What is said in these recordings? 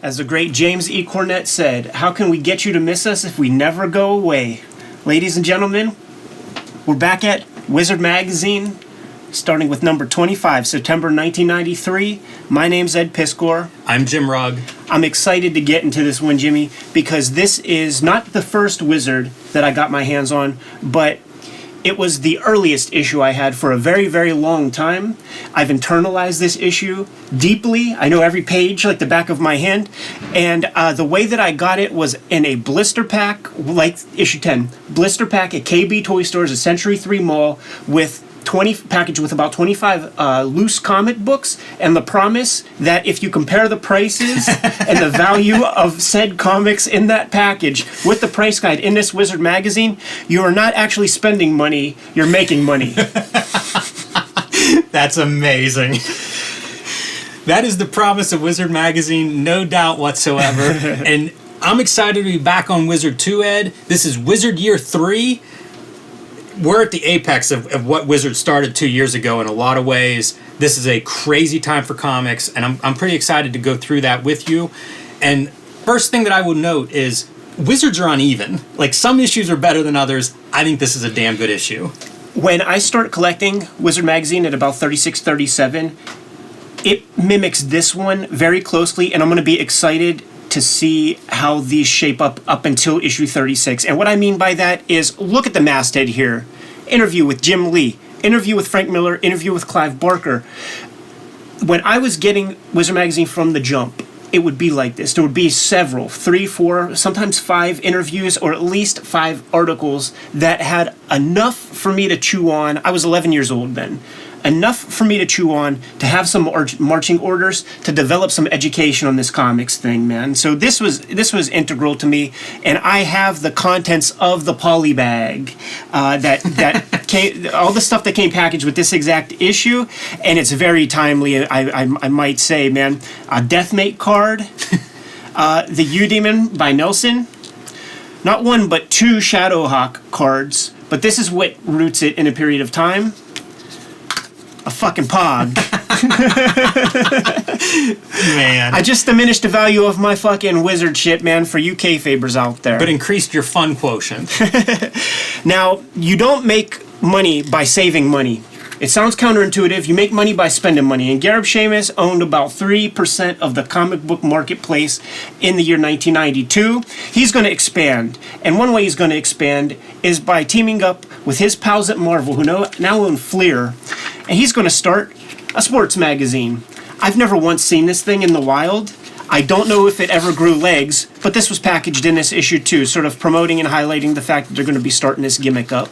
As the great James E. Cornett said, how can we get you to miss us if we never go away? Ladies and gentlemen, we're back at Wizard Magazine, starting with number 25, September 1993. My name's Ed Piskor. I'm Jim Rugg. I'm excited to get into this one, Jimmy, because this is not the first Wizard that I got my hands on, but it was the earliest issue I had for a very, very long time. I've internalized this issue deeply. I know every page like the back of my hand. And the way that I got it was in a blister pack, like issue 10. Blister pack at KB Toy Stores, a Century 3 Mall, with package with about 25 loose comic books, and the promise that if you compare the prices and the value of said comics in that package with the price guide in this Wizard magazine, you are not actually spending money, you're making money. That's amazing. That is the promise of Wizard magazine, no doubt whatsoever. And I'm excited to be back on Wizard 2, Ed. This is Wizard Year 3. We're at the apex of what Wizard started 2 years ago in a lot of ways. This is a crazy time for comics, and I'm pretty excited to go through that with you. And first thing that I will note is Wizards are uneven. Like, some issues are better than others. I think this is a damn good issue. When I start collecting Wizard magazine at about 36, 37, it mimics this one very closely, and I'm going to be excited to see how these shape up until issue 36. And what I mean by that is, look at the masthead here. Interview with Jim Lee. Interview with Frank Miller. Interview with Clive Barker. When I was getting Wizard magazine from the jump, it would be like this. There would be several, 3, 4, sometimes 5 interviews, or at least 5 articles that had enough for me to chew on. I was 11 years old then. Enough for me to chew on, to have some marching orders, to develop some education on this comics thing, man. So this was integral to me, and I have the contents of the poly bag that came, all the stuff that came packaged with this exact issue, and it's very timely. I might say, man, a Deathmate card, the U-Demon by Nelson, not one but 2 Shadowhawk cards, but this is what roots it in a period of time. A fucking pog. Man. I just diminished the value of my fucking wizard shit, man, for you Kayfabers out there. But increased your fun quotient. Now, you don't make money by saving money. It sounds counterintuitive. You make money by spending money. And Gareb Shamus owned about 3% of the comic book marketplace in the year 1992. He's going to expand. And one way he's going to expand is by teaming up with his pals at Marvel, who now own Fleer. And he's going to start a sports magazine. I've never once seen this thing in the wild. I don't know if it ever grew legs, but this was packaged in this issue too, sort of promoting and highlighting the fact that they're going to be starting this gimmick up.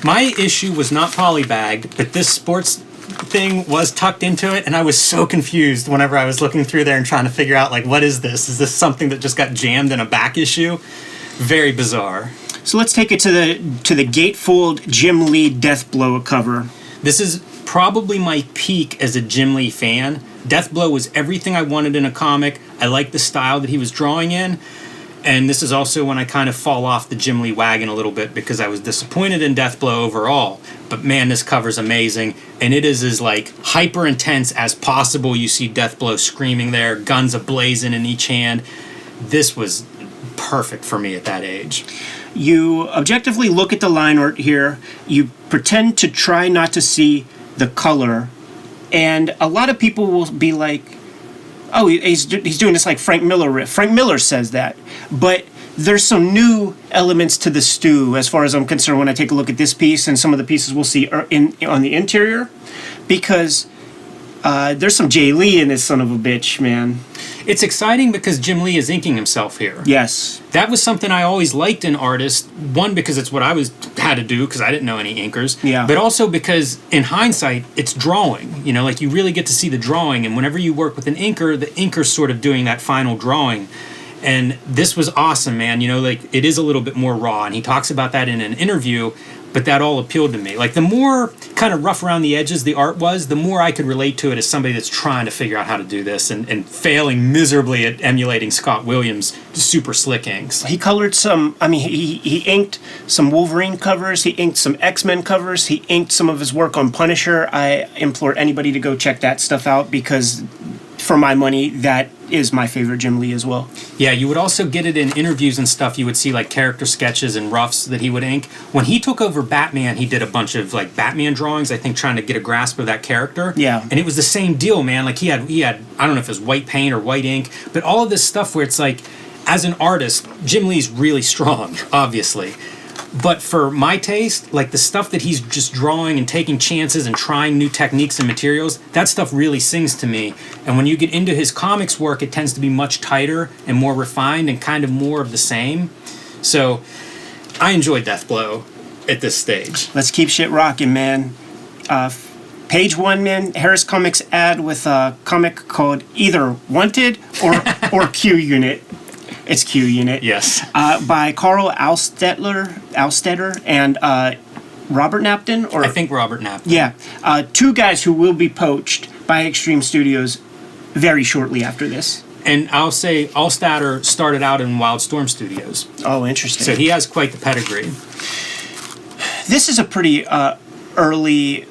My issue was not polybagged, but this sports thing was tucked into it, and I was so confused whenever I was looking through there and trying to figure out, like, what is this? Is this something that just got jammed in a back issue? Very bizarre. So let's take it to the gatefold Jim Lee Deathblow cover. This is probably my peak as a Jim Lee fan. Deathblow was everything I wanted in a comic. I liked the style that he was drawing in. And this is also when I kind of fall off the Jim Lee wagon a little bit because I was disappointed in Deathblow overall. But man, this cover's amazing. And it is as like hyper intense as possible. You see Deathblow screaming there, guns ablazing in each hand. This was perfect for me at that age. You objectively look at the line art here. You pretend to try not to see the color. And a lot of people will be like, oh, he's doing this like Frank Miller riff. Frank Miller says that. But there's some new elements to the stew as far as I'm concerned when I take a look at this piece and some of the pieces we'll see on the interior. Because there's some Jay Lee in this son of a bitch, man. It's exciting because Jim Lee is inking himself here. Yes. That was something I always liked in artists. One, because it's what I had to do because I didn't know any inkers. Yeah. But also because in hindsight, it's drawing. You know, like you really get to see the drawing. And whenever you work with an inker, the inker's sort of doing that final drawing. And this was awesome, man. You know, like it is a little bit more raw. And he talks about that in an interview. But that all appealed to me. Like, the more kind of rough around the edges the art was, the more I could relate to it as somebody that's trying to figure out how to do this and failing miserably at emulating Scott Williams' super slick inks. He colored some, he inked some Wolverine covers, he inked some X-Men covers, he inked some of his work on Punisher. I implore anybody to go check that stuff out because for my money, that is my favorite Jim Lee as well. Yeah, you would also get it in interviews and stuff. You would see like character sketches and roughs that he would ink. When he took over Batman, he did a bunch of like Batman drawings, I think, trying to get a grasp of that character. Yeah. And it was the same deal, man. Like he had I don't know if it was white paint or white ink, but all of this stuff where it's like, as an artist, Jim Lee's really strong, obviously. But for my taste, like the stuff that he's just drawing and taking chances and trying new techniques and materials, that stuff really sings to me. And when you get into his comics work, it tends to be much tighter and more refined and kind of more of the same. So I enjoy Deathblow at this stage. Let's keep shit rocking, man. Page 1, man, Harris Comics ad with a comic called either Wanted or Q Unit. It's Q Unit. Yes. By Carl Alstetter and Robert Napton? I think Robert Napton. Yeah. Two guys who will be poached by Extreme Studios very shortly after this. And I'll say Alstetter started out in Wildstorm Studios. Oh, interesting. So he has quite the pedigree. This is a pretty early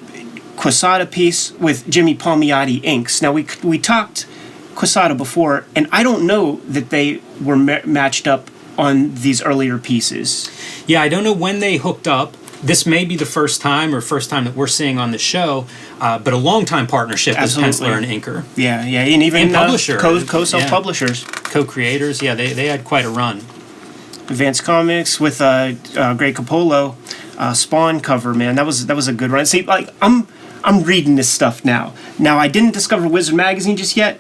Quesada piece with Jimmy Palmiotti inks. Now, we talked Quesada before, and I don't know that they were matched up on these earlier pieces. Yeah, I don't know when they hooked up. This may be the first time that we're seeing on the show, but a long-time partnership as penciler and inker. Yeah, and even publisher. Co-self-publishers. Co-creators, yeah, they had quite a run. Advanced Comics with Greg Capullo, Spawn cover, man. That was a good run. See, like I'm reading this stuff now. Now, I didn't discover Wizard Magazine just yet,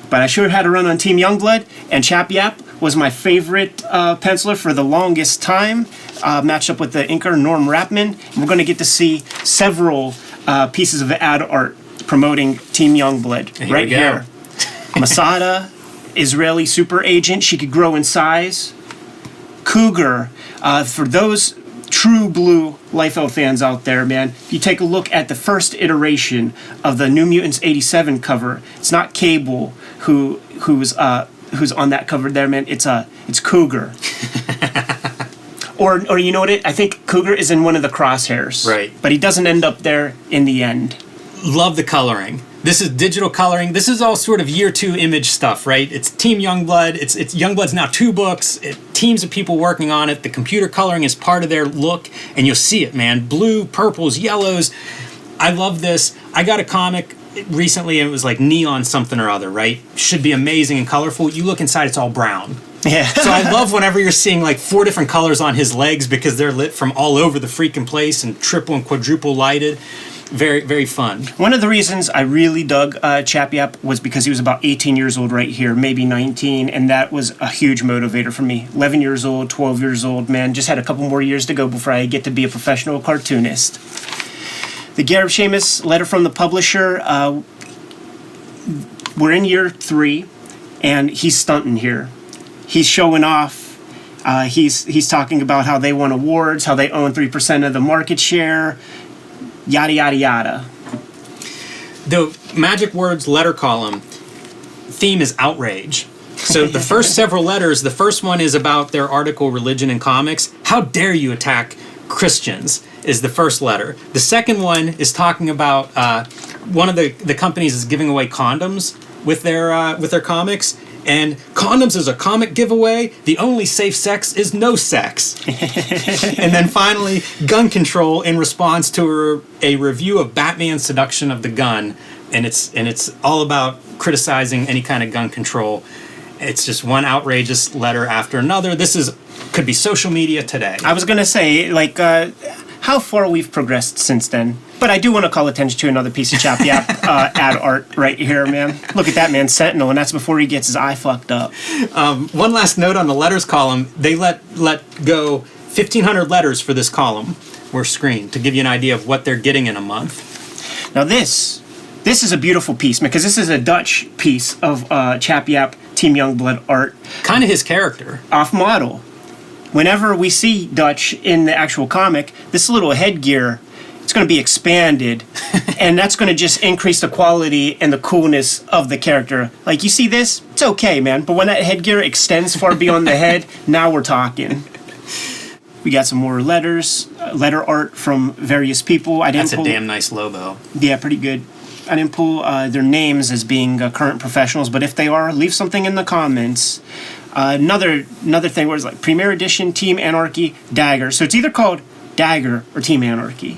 but I sure had a run on Team Youngblood, and Chap Yap was my favorite penciler for the longest time, matched up with the inker Norm Rapman. And we're going to get to see several pieces of ad art promoting Team Youngblood right here. Masada, Israeli super agent. She could grow in size. Cougar, for those true blue Liefeld fans out there, man, if you take a look at the first iteration of the New Mutants 87 cover, it's not Cable who's on that cover there, man. It's Cougar. or you know what? I think Cougar is in one of the crosshairs. Right. But he doesn't end up there in the end. Love the coloring. This is digital coloring. This is all sort of year 2 image stuff, right? It's Team Youngblood. It's Youngblood's now 2 books. Teams of people working on it. The computer coloring is part of their look, and you'll see it, man. Blue, purples, yellows. I love this. I got a comic recently, and it was like neon something or other, right? Should be amazing and colorful. You look inside, it's all brown. Yeah. So I love whenever you're seeing like 4 different colors on his legs because they're lit from all over the freaking place and triple and quadruple lighted. Very, very fun. One of the reasons I really dug Chap Yap was because he was about 18 years old right here, maybe 19, and that was a huge motivator for me. 11 years old, 12 years old, man, just had a couple more years to go before I get to be a professional cartoonist. The Gareb Shamus letter from the publisher, we're in year 3, and he's stunting here. He's showing off. He's talking about how they won awards, how they own 3% of the market share, yada, yada, yada. The Magic Words letter column theme is outrage. So the first several letters, the first one is about their article, Religion and Comics. How dare you attack Christians, is the first letter. The second one is talking about one of the companies is giving away condoms with their comics. And condoms is a comic giveaway. The only safe sex is no sex. And then finally, gun control in response to a review of Batman's seduction of the gun. And it's all about criticizing any kind of gun control. It's just one outrageous letter after another. Could be social media today. I was going to say, like, how far we've progressed since then. But I do want to call attention to another piece of Chap Yap ad art right here, man. Look at that, man, Sentinel, and that's before he gets his eye fucked up. One last note on the letters column. They let go 1,500 letters for this column were screened to give you an idea of what they're getting in a month. Now this is a beautiful piece, because this is a Dutch piece of Chap Yap Team Youngblood art. Kind of his character. Off model. Whenever we see Dutch in the actual comic, this little headgear, it's going to be expanded, and that's going to just increase the quality and the coolness of the character. Like, you see this? It's okay, man. But when that headgear extends far beyond the head, now we're talking. We got some more letter art from various people. That's a damn nice logo. Yeah, pretty good. their names as being current professionals, but if they are, leave something in the comments. Another thing was like Premier Edition, Team Anarchy, Dagger. So it's either called Dagger or Team Anarchy.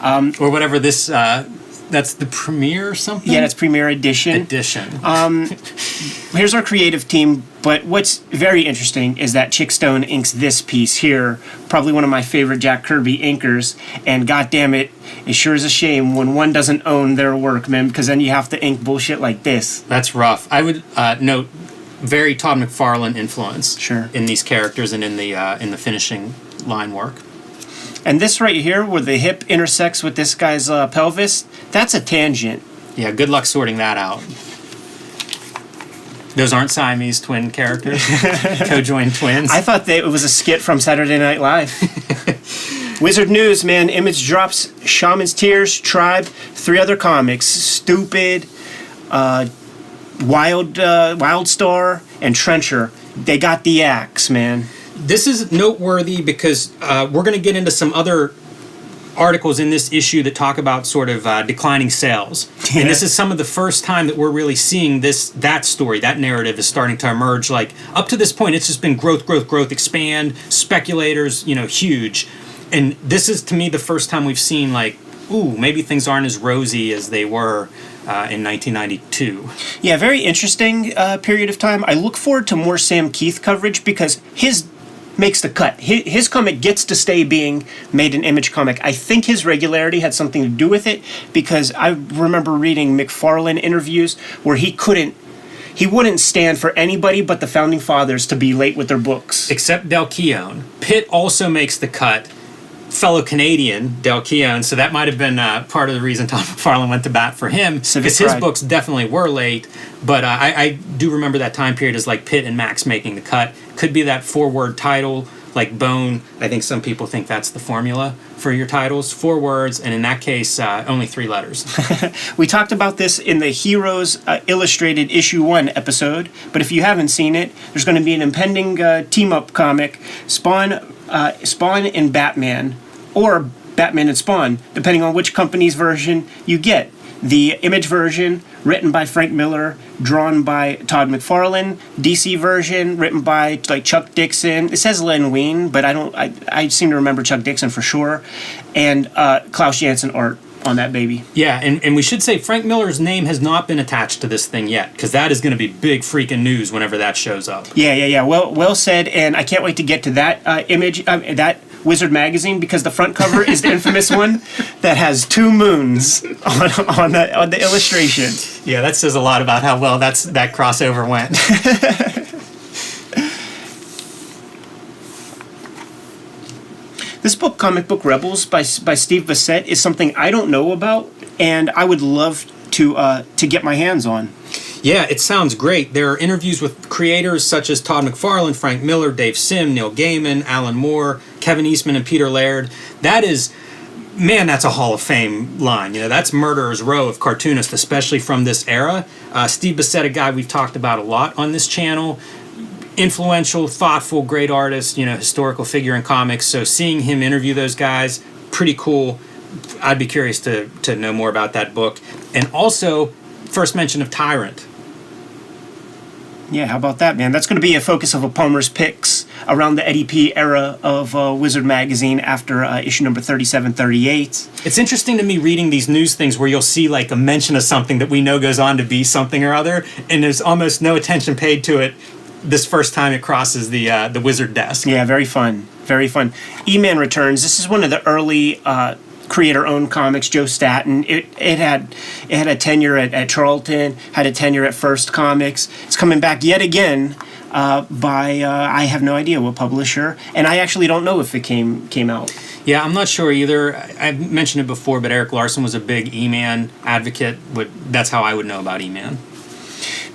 Or whatever this, that's the Premier or something? Yeah, that's Premier Edition. Here's our creative team, but what's very interesting is that Chickstone inks this piece here, probably one of my favorite Jack Kirby inkers, and goddamn it sure is a shame when one doesn't own their work, man, because then you have to ink bullshit like this. That's rough. I would note very Todd McFarlane influence in these characters and in the finishing line work. And this right here, where the hip intersects with this guy's pelvis, that's a tangent. Yeah, good luck sorting that out. Those aren't Siamese twin characters, co-joined twins. I thought it was a skit from Saturday Night Live. Wizard News, man. Image drops Shaman's Tears, Tribe, 3 other comics. Stupid, Wildstar, and Trencher. They got the axe, man. This is noteworthy because we're going to get into some other articles in this issue that talk about sort of declining sales. Yeah. And this is some of the first time that we're really seeing that story, that narrative is starting to emerge. Like, up to this point, it's just been growth, expand, speculators, huge. And this is, to me, the first time we've seen, like, ooh, maybe things aren't as rosy as they were in 1992. Yeah, very interesting period of time. I look forward to more Sam Keith coverage because his makes the cut. His comic gets to stay being made an Image comic. I think his regularity had something to do with it because I remember reading McFarlane interviews where he wouldn't stand for anybody but the Founding Fathers to be late with their books. Except Del Keown. Pitt also makes the cut. Fellow Canadian, Del Keown, so that might have been part of the reason Tom McFarlane went to bat for him, because his books definitely were late, but I do remember that time period as like Pitt and Max making the cut. Could be that 4-word title, like Bone. I think some people think that's the formula for your titles, 4 words, and in that case, only 3 letters. We talked about this in the Heroes Illustrated Issue 1 episode, but if you haven't seen it, there's going to be an impending team-up comic, Spawn and Batman, or Batman and Spawn, depending on which company's version you get. The Image version, written by Frank Miller, drawn by Todd McFarlane. DC version, written by like Chuck Dixon. It says Len Wein, but I seem to remember Chuck Dixon for sure. And Klaus Janson art on that baby. Yeah, and we should say Frank Miller's name has not been attached to this thing yet, because that is going to be big freaking news whenever that shows up. Yeah. Well said, and I can't wait to get to that image, that Wizard magazine, because the front cover is the infamous one that has 2 moons on the illustration. Yeah, that says a lot about how well that crossover went. This book, Comic Book Rebels by Steve Bissette, is something I don't know about, and I would love to get my hands on. Yeah, it sounds great. There are interviews with creators such as Todd McFarlane, Frank Miller, Dave Sim, Neil Gaiman, Alan Moore, Kevin Eastman, and Peter Laird. That's a Hall of Fame line. That's Murderer's Row of Cartoonist, especially from this era. Steve Bissette, a guy we've talked about a lot on this channel. Influential, thoughtful, great artist, historical figure in comics. So seeing him interview those guys, pretty cool. I'd be curious to know more about that book. And also, first mention of Tyrant. Yeah, how about that, man? That's going to be a focus of a Palmer's picks around the Eddie P. era of Wizard magazine after issue number 37, 38. It's interesting to me reading these news things where you'll see like a mention of something that we know goes on to be something or other, and there's almost no attention paid to it this first time it crosses the Wizard desk. Yeah, very fun. Very fun. E-Man returns. This is one of the early creator-owned comics. Joe Staton. It had a tenure at Charlton, had a tenure at First Comics. It's coming back yet again by I have no idea what publisher, and I actually don't know if it came out. Yeah, I'm not sure either. I've mentioned it before, but Eric Larson was a big E-Man advocate. That's how I would know about E-Man.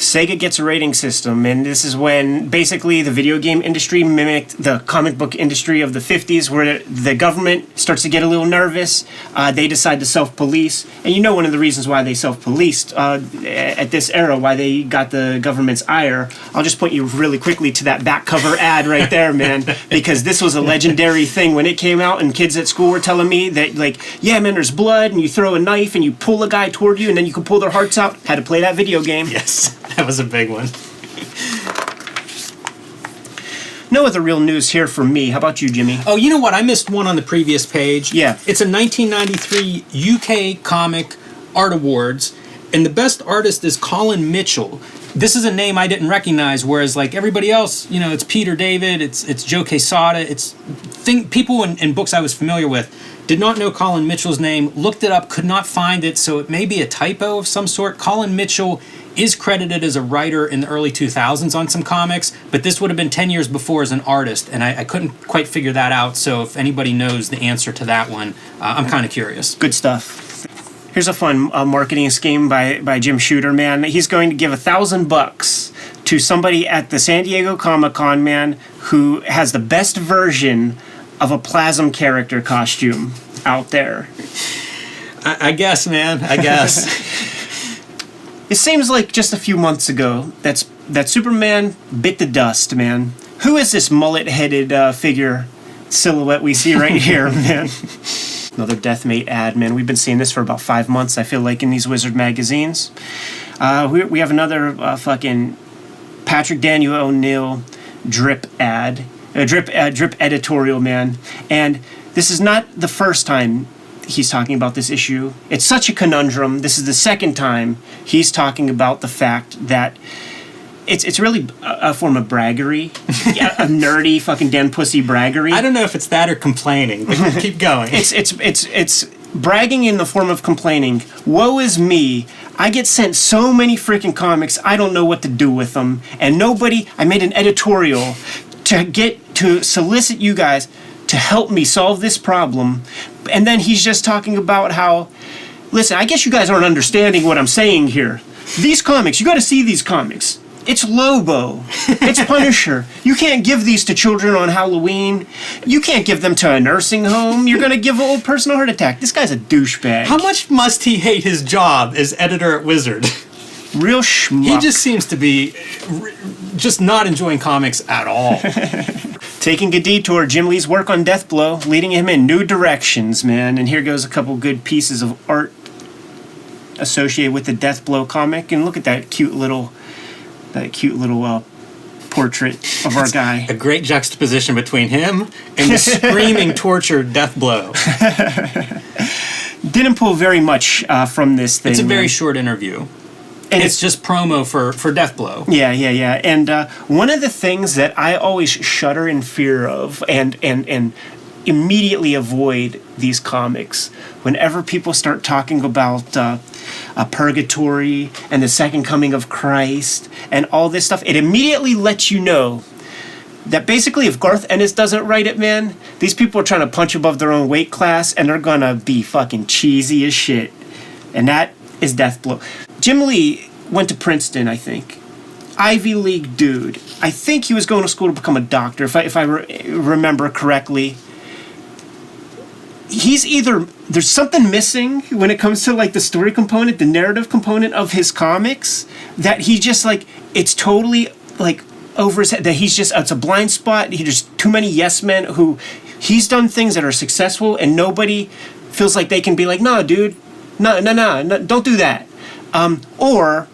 Sega gets a rating system, and this is when basically the video game industry mimicked the comic book industry of the 50s, where the government starts to get a little nervous. They decide to self-police. And you know one of the reasons why they self-policed at this era, why they got the government's ire. I'll just point you really quickly to that back cover ad right there, man, because this was a legendary thing when it came out, and kids at school were telling me that, like, yeah, man, there's blood, and you throw a knife, and you pull a guy toward you, and then you can pull their hearts out. Had to play that video game. Yes. That was a big one. No other real news here from me. How about you, Jimmy? Oh, you know what? I missed one on the previous page. Yeah. It's a 1993 UK Comic Art Awards, and the best artist is Colin Mitchell. This is a name I didn't recognize, whereas like everybody else, you know, it's Peter David, it's Joe Quesada, people in books I was familiar with. Did not know Colin Mitchell's name, looked it up, could not find it, so it may be a typo of some sort. Colin Mitchell is credited as a writer in the early 2000s on some comics, but this would have been 10 years before as an artist, and I couldn't quite figure that out, so if anybody knows the answer to that one, I'm kind of curious. Good stuff. Here's a fun marketing scheme by Jim Shooter, man. He's going to give $1,000 to somebody at the San Diego Comic-Con, man, who has the best version of a Plasm character costume out there. I guess, man. I guess. It seems like just a few months ago that Superman bit the dust, man. Who is this mullet-headed figure silhouette we see right here, man? Another Deathmate ad, man. We've been seeing this for about 5 months, I feel like, in these Wizard magazines. We have another fucking Patrick Daniel O'Neill drip ad. Drip editorial, man. And this is not the first time he's talking about this issue. It's such a conundrum. This is the second time he's talking about the fact that it's really a form of braggery. A nerdy fucking den pussy braggery. I don't know if it's that or complaining, but keep going. It's bragging in the form of complaining. Woe is me. I get sent so many freaking comics, I don't know what to do with them. And I made an editorial to solicit you guys to help me solve this problem. And then he's just talking about how, listen, I guess you guys aren't understanding what I'm saying here. These comics, you got to see these comics. It's Lobo. It's Punisher. You can't give these to children on Halloween. You can't give them to a nursing home. You're going to give an old person a heart attack. This guy's a douchebag. How much must he hate his job as editor at Wizard? Real schmuck. He just seems to be just not enjoying comics at all. Taking a detour, Jim Lee's work on Deathblow, leading him in new directions, man. And here goes a couple good pieces of art associated with the Deathblow comic. And look at that cute little portrait of our guy. A great juxtaposition between him and the screaming, tortured Deathblow. Didn't pull very much from this thing. It's a very short interview. And it's just promo for Deathblow. Yeah. And one of the things that I always shudder in fear of and immediately avoid these comics, whenever people start talking about a purgatory and the second coming of Christ and all this stuff, it immediately lets you know that basically if Garth Ennis doesn't write it, man, these people are trying to punch above their own weight class and they're gonna be fucking cheesy as shit. And that is Deathblow. Jim Lee went to Princeton, I think. Ivy League dude. I think he was going to school to become a doctor, if I remember correctly. There's something missing when it comes to like the story component, the narrative component of his comics, that he just like, it's totally like over his head, that it's a blind spot. He just too many yes men who he's done things that are successful and nobody feels like they can be like, no, dude, no, don't do that. Or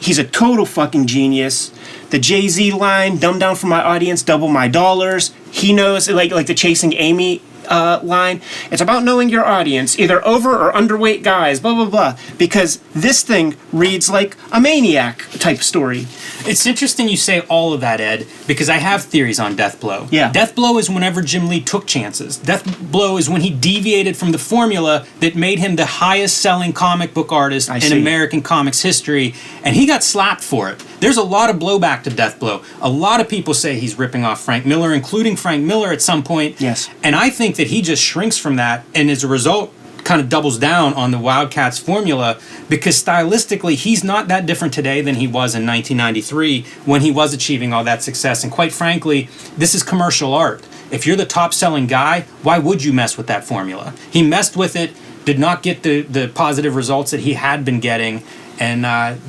he's a total fucking genius. The Jay-Z line, dumb down for my audience, double my dollars. He knows, like the Chasing Amy line. It's about knowing your audience, either over or underweight guys, blah, blah, blah. Because this thing reads like a Maniac type story. It's interesting you say all of that, Ed, because I have theories on Deathblow. Yeah. Deathblow is whenever Jim Lee took chances. Deathblow is when he deviated from the formula that made him the highest selling comic book artist in American comics history, and he got slapped for it. There's a lot of blowback to Deathblow. A lot of people say he's ripping off Frank Miller, including Frank Miller at some point. Yes. And I think that he just shrinks from that, and as a result, kind of doubles down on the Wildcats formula, because stylistically he's not that different today than he was in 1993 when he was achieving all that success. And quite frankly, this is commercial art. If you're the top selling guy, why would you mess with that formula? He messed with it, did not get the positive results that he had been getting, and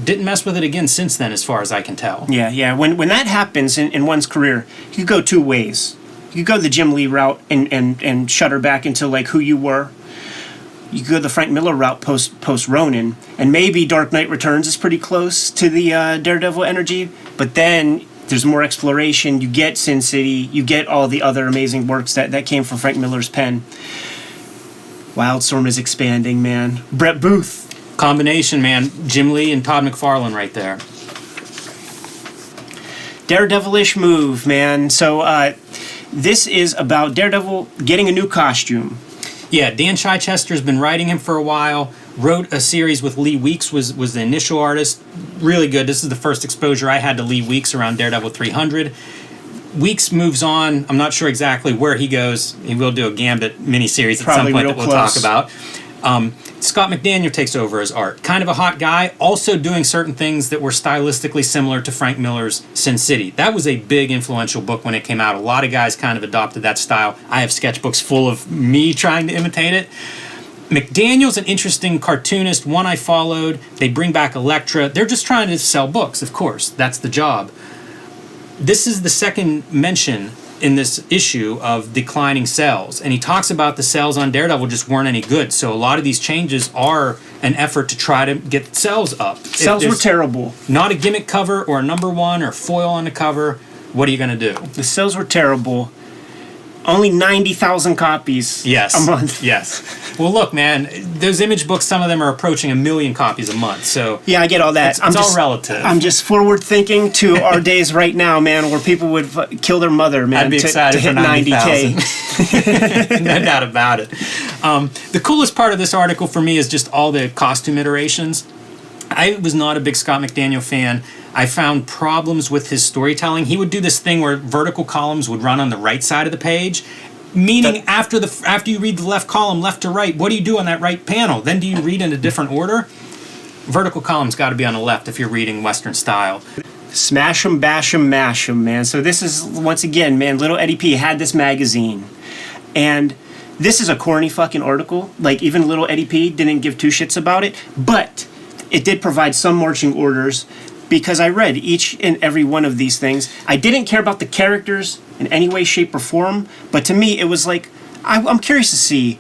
didn't mess with it again since then, as far as I can tell. Yeah. When that happens in one's career, you could go two ways. You could go the Jim Lee route and shutter back into like who you were. You could go the Frank Miller route post Ronin, and maybe Dark Knight Returns is pretty close to the Daredevil energy, but then there's more exploration. You get Sin City, you get all the other amazing works that came from Frank Miller's pen. Wildstorm is expanding, man. Brett Booth. Combination, man. Jim Lee and Todd McFarlane right there. Daredevil-ish move, man. So this is about Daredevil getting a new costume. Yeah, Dan Chichester's been writing him for a while. Wrote a series with Lee Weeks, was the initial artist. Really good. This is the first exposure I had to Lee Weeks around Daredevil 300. Weeks moves on. I'm not sure exactly where he goes. He will do a Gambit miniseries at some point that we'll talk about. Scott McDaniel takes over as art. Kind of a hot guy, also doing certain things that were stylistically similar to Frank Miller's Sin City. That was a big influential book when it came out. A lot of guys kind of adopted that style. I have sketchbooks full of me trying to imitate it. McDaniel's an interesting cartoonist, one I followed. They bring back Elektra. They're just trying to sell books, of course. That's the job. This is the second mention in this issue of declining sales, and he talks about the sales on Daredevil just weren't any good, so a lot of these changes are an effort to try to get sales up. Sales were terrible. Not a gimmick cover or a #1 or foil on the cover, what are you going to do? The sales were terrible. Only 90,000 copies a month. Yes. Well, look, man, those image books, some of them are approaching 1 million copies a month. So yeah, I get all that. It's all relative. I'm just forward thinking to our days right now, man, where people would kill their mother, man, I'd be excited to hit for 90K. No doubt about it. The coolest part of this article for me is just all the costume iterations. I was not a big Scott McDaniel fan. I found problems with his storytelling. He would do this thing where vertical columns would run on the right side of the page, meaning after you read the left column, left to right, what do you do on that right panel? Then do you read in a different order? Vertical columns got to be on the left if you're reading Western style. Smash 'em, bash 'em, mash 'em, man. So this is, once again, man, little Eddie P had this magazine, and this is a corny fucking article. Like, even little Eddie P didn't give two shits about it, but it did provide some marching orders, because I read each and every one of these things. I didn't care about the characters in any way, shape, or form, but to me, it was like, I'm curious to see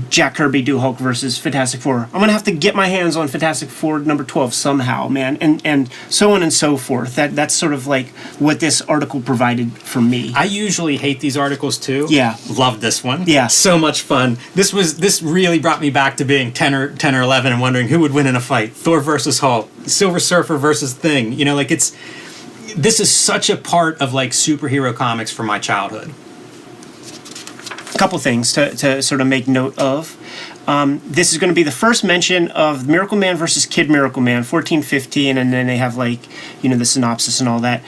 Jack Kirby do Hulk versus Fantastic Four. I'm gonna have to get my hands on Fantastic Four #12 somehow, man, and so on and so forth. That's sort of like what this article provided for me. I usually hate these articles too. Yeah, loved this one. Yeah, so much fun. This really brought me back to being 10 or 11 and wondering who would win in a fight: Thor versus Hulk, Silver Surfer versus Thing. You know, like this is such a part of like superhero comics from my childhood. Couple things to sort of make note of. This is going to be the first mention of Miracle Man versus Kid Miracle Man, 1415, and then they have like, the synopsis and all that.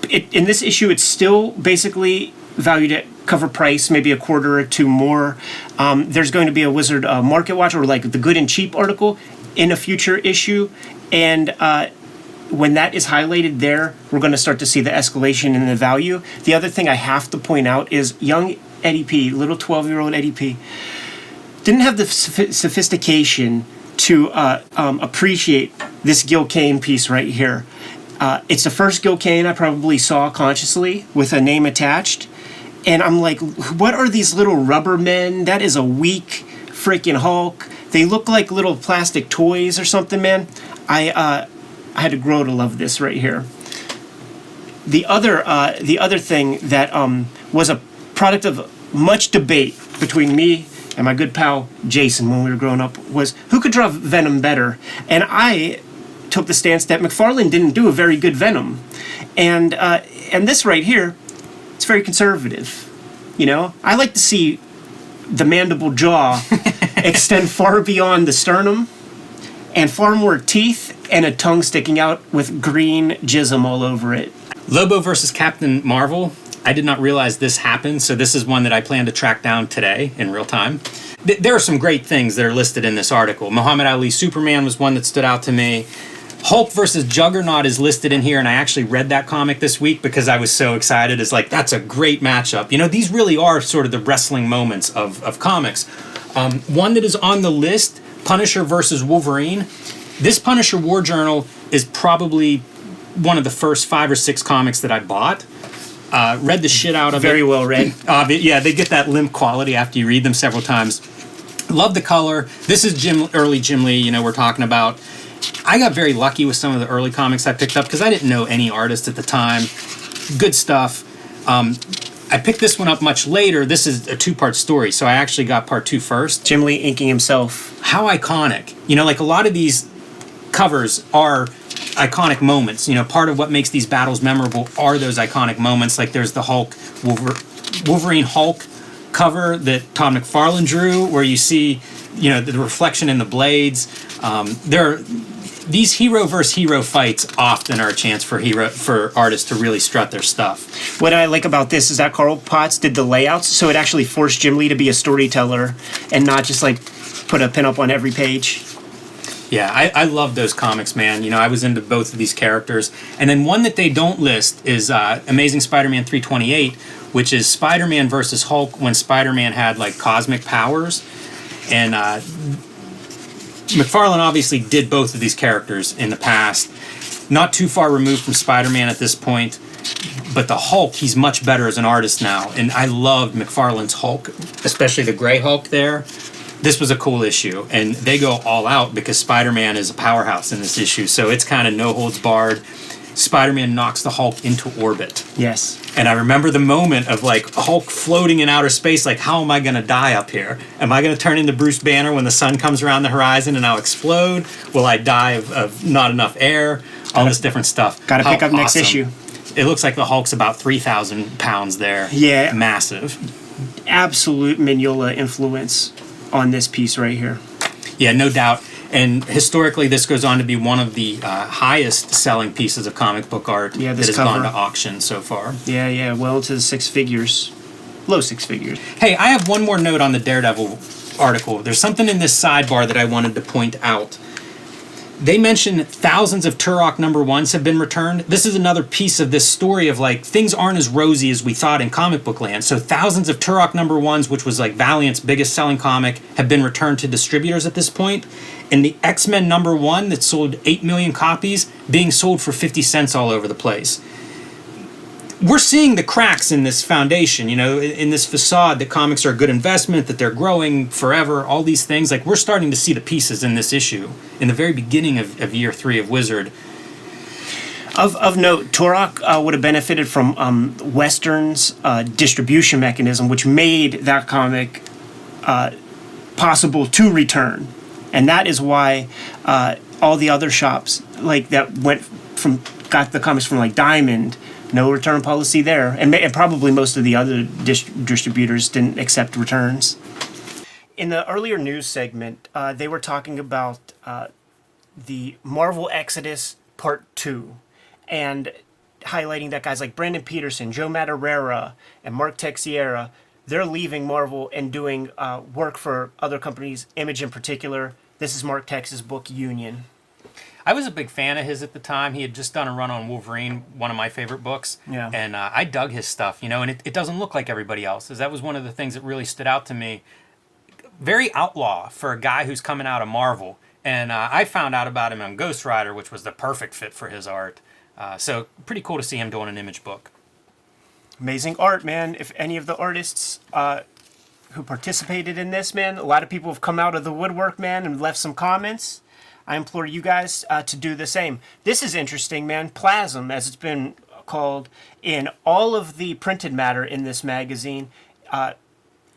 In this issue, it's still basically valued at cover price, maybe a quarter or two more. There's going to be a Wizard Market Watch, or like the good and cheap article in a future issue, and when that is highlighted there, we're going to start to see the escalation in the value. The other thing I have to point out is young Eddie P, little 12-year-old Eddie P, didn't have the sophistication to appreciate this Gil Kane piece right here. It's the first Gil Kane I probably saw consciously with a name attached, and I'm like, what are these little rubber men? That is a weak freaking Hulk. They look like little plastic toys or something, man. I had to grow to love this right here. The other thing that was a product of much debate between me and my good pal Jason when we were growing up was who could draw Venom better, and I took the stance that McFarlane didn't do a very good Venom, and this right here, it's very conservative. I like to see the mandible jaw extend far beyond the sternum, and far more teeth and a tongue sticking out with green jism all over it. Lobo versus Captain Marvel. I did not realize this happened, so this is one that I plan to track down today in real time. There are some great things that are listed in this article. Muhammad Ali's Superman was one that stood out to me. Hulk versus Juggernaut is listed in here, and I actually read that comic this week because I was so excited. It's like, that's a great matchup. You know, these really are sort of the wrestling moments of comics. One that is on the list, Punisher versus Wolverine. This Punisher War Journal is probably one of the first 5 or 6 comics that I bought. Read the shit out of it. Very well read. Yeah, they get that limp quality after you read them several times. Love the color. This is early Jim Lee, we're talking about. I got very lucky with some of the early comics I picked up because I didn't know any artist at the time. Good stuff. I picked this one up much later. This is a 2-part story, so I actually got part 2 first. Jim Lee inking himself. How iconic. Like a lot of these covers are iconic moments. Part of what makes these battles memorable are those iconic moments. Like there's the Wolverine Hulk cover that Todd McFarlane drew, where you see, the reflection in the blades. These hero versus hero fights often are a chance for artists to really strut their stuff. What I like about this is that Carl Potts did the layouts, so it actually forced Jim Lee to be a storyteller and not just like put a pinup on every page. Yeah, I love those comics, man. I was into both of these characters. And then one that they don't list is Amazing Spider-Man 328, which is Spider-Man versus Hulk when Spider-Man had like cosmic powers. And McFarlane obviously did both of these characters in the past. Not too far removed from Spider-Man at this point. But the Hulk, he's much better as an artist now. And I loved McFarlane's Hulk, especially the gray Hulk there. This was a cool issue, and they go all out because Spider-Man is a powerhouse in this issue, so it's kind of no holds barred. Spider-Man knocks the Hulk into orbit. Yes. And I remember the moment of like Hulk floating in outer space, like, how am I going to die up here? Am I going to turn into Bruce Banner when the sun comes around the horizon and I'll explode? Will I die of not enough air? All this different stuff. Got to pick up next issue. It looks like the Hulk's about 3,000 pounds there. Yeah. Massive. Absolute Mignola influence on this piece right here. Yeah, no doubt. And historically, this goes on to be one of the highest selling pieces of comic book art that has gone to auction so far. Yeah, well into the 6 figures. Low 6 figures. Hey, I have one more note on the Daredevil article. There's something in this sidebar that I wanted to point out. They mention thousands of Turok #1s have been returned. This is another piece of this story of like things aren't as rosy as we thought in comic book land. So thousands of Turok #1s, which was like Valiant's biggest selling comic, have been returned to distributors at this point. And the X-Men #1 that sold 8 million copies being sold for 50 cents all over the place. We're seeing the cracks in this foundation, in this facade that comics are a good investment, that they're growing forever, all these things. Like, we're starting to see the pieces in this issue, in the very beginning of year 3 of Wizard. Of note, Turok would have benefited from Western's distribution mechanism, which made that comic possible to return. And that is why all the other shops like that got the comics from like Diamond, no return policy there, and probably most of the other distributors didn't accept returns. In the earlier news segment, they were talking about the Marvel Exodus Part 2, and highlighting that guys like Brandon Peterson, Joe Madureira, and Mark Texiera, they're leaving Marvel and doing work for other companies, Image in particular. This is Mark Tex's book, Union. I was a big fan of his at the time. He had just done a run on Wolverine, one of my favorite books. Yeah. And I dug his stuff, and it doesn't look like everybody else's. That was one of the things that really stood out to me. Very outlaw for a guy who's coming out of Marvel. And I found out about him on Ghost Rider, which was the perfect fit for his art. So pretty cool to see him doing an Image book. Amazing art, man. If any of the artists who participated in this, man, a lot of people have come out of the woodwork, man, and left some comments. I implore you guys to do the same. This is interesting, man. Plasm, as it's been called, in all of the printed matter in this magazine,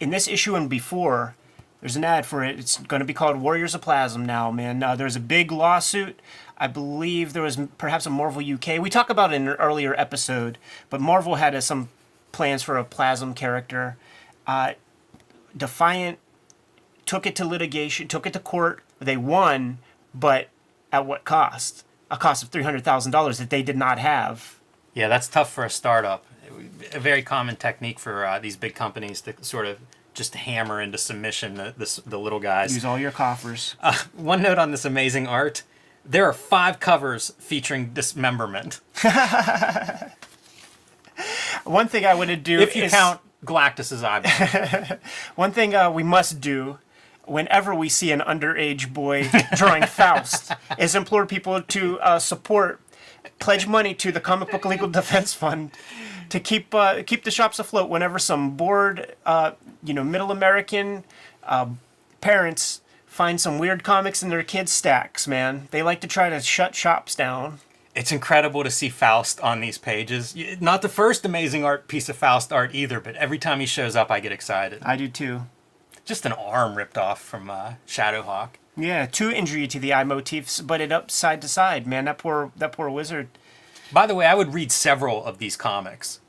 in this issue and before, there's an ad for it. It's going to be called Warriors of Plasm now, man. There's a big lawsuit. I believe there was perhaps a Marvel UK. We talked about it in an earlier episode, but Marvel had some plans for a Plasm character. Defiant took it to litigation, took it to court. They won, but at what cost? A cost of $300,000 that they did not have. Yeah, that's tough for a startup. a very common technique for these big companies to sort of just hammer into submission the little guys. Use all your coffers. One note on this amazing art. There are 5 covers featuring dismemberment. One thing I want to do if you count Galactus's eyeball. One thing we must do whenever we see an underage boy drawing Faust is implore people to pledge money to the Comic Book Legal Defense Fund to keep the shops afloat whenever some bored, middle American parents find some weird comics in their kids' stacks, man. They like to try to shut shops down. It's incredible to see Faust on these pages. Not the first amazing piece of Faust art either, but every time he shows up, I get excited. I do too. Just an arm ripped off from Shadowhawk. Yeah, 2 injury to the eye motifs, but it up side to side, man. That poor wizard. By the way, I would read several of these comics.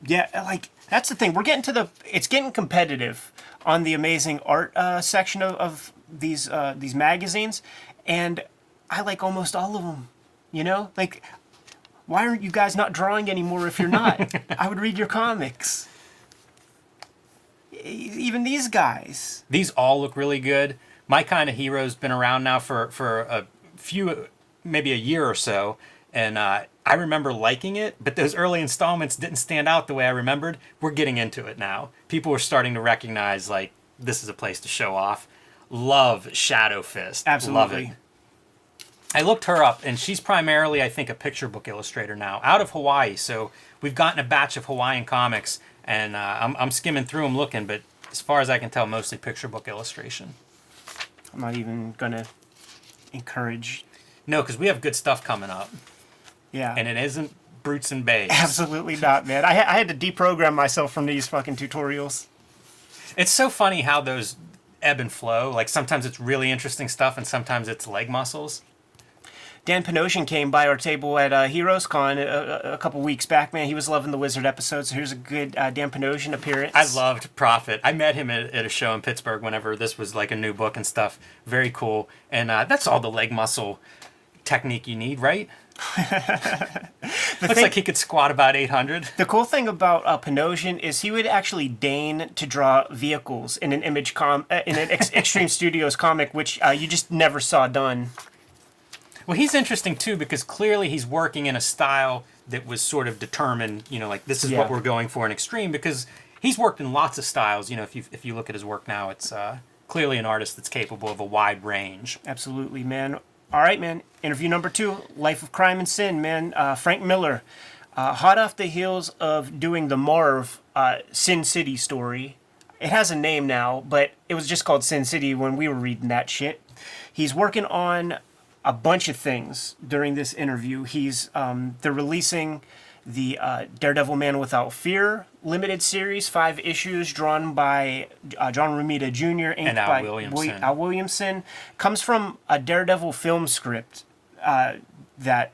Yeah, like that's the thing. It's getting competitive on the amazing art section of these magazines, and I like almost all of them. Like, why aren't you guys not drawing anymore if you're not? I would read your comics. Even these guys. These all look really good. My Kind of Hero's been around now for a few, maybe a year or so, and I remember liking it, but those early installments didn't stand out the way I remembered. We're getting into it now. People are starting to recognize, like, this is a place to show off. Love Shadow Fist. Absolutely. Love it. I looked her up, and she's primarily, I think, a picture book illustrator now, out of Hawaii. So we've gotten a batch of Hawaiian comics, and I'm skimming through them looking, but as far as I can tell, mostly picture book illustration. I'm not even going to encourage. No, because we have good stuff coming up. Yeah. And it isn't brutes and babes. Absolutely not, man. I had to deprogram myself from these fucking tutorials. It's so funny how those ebb and flow. Like, sometimes it's really interesting stuff, and sometimes it's leg muscles. Dan Panosian came by our table at Heroes Con a couple weeks back, man. He was loving the Wizard episode, so here's a good Dan Panosian appearance. I loved Prophet. I met him at a show in Pittsburgh whenever this was like a new book and stuff. Very cool. And that's all the leg muscle technique you need, right? Looks like he could squat about 800. The cool thing about Panosian is he would actually deign to draw vehicles in an Extreme Studios comic, which you just never saw done. Well, he's interesting, too, because clearly he's working in a style that was sort of determined, like this is what we're going for in Extreme, because he's worked in lots of styles. If you look at his work now, it's clearly an artist that's capable of a wide range. Absolutely, man. All right, man. Interview number 2, Life of Crime and Sin, man. Frank Miller, hot off the heels of doing the Marv Sin City story. It has a name now, but it was just called Sin City when we were reading that shit. He's working on a bunch of things during this interview. They're releasing the Daredevil Man Without Fear limited series, 5 issues, drawn by John Romita Jr. inked and by Al Williamson. Comes from a Daredevil film script that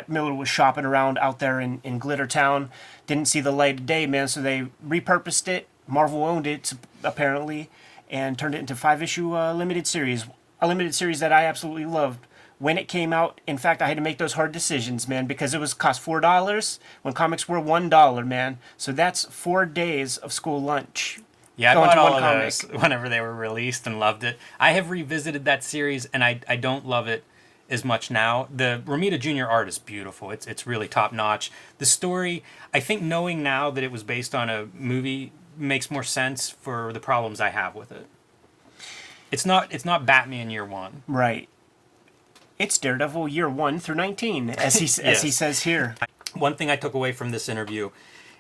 Miller was shopping around out there in Glittertown. Didn't see the light of day, man, so they repurposed it. Marvel owned it, apparently, and turned it into 5-issue limited series. A limited series that I absolutely loved when it came out. In fact, I had to make those hard decisions, man, because it cost $4 when comics were $1, man. So that's 4 days of school lunch. Yeah, I bought all of those whenever they were released and loved it. I have revisited that series, and I don't love it as much now. The Romita Jr. art is beautiful. It's really top-notch. The story, I think knowing now that it was based on a movie makes more sense for the problems I have with it. It's not Batman Year One. Right. It's Daredevil Year 1 through 19, as he says here. One thing I took away from this interview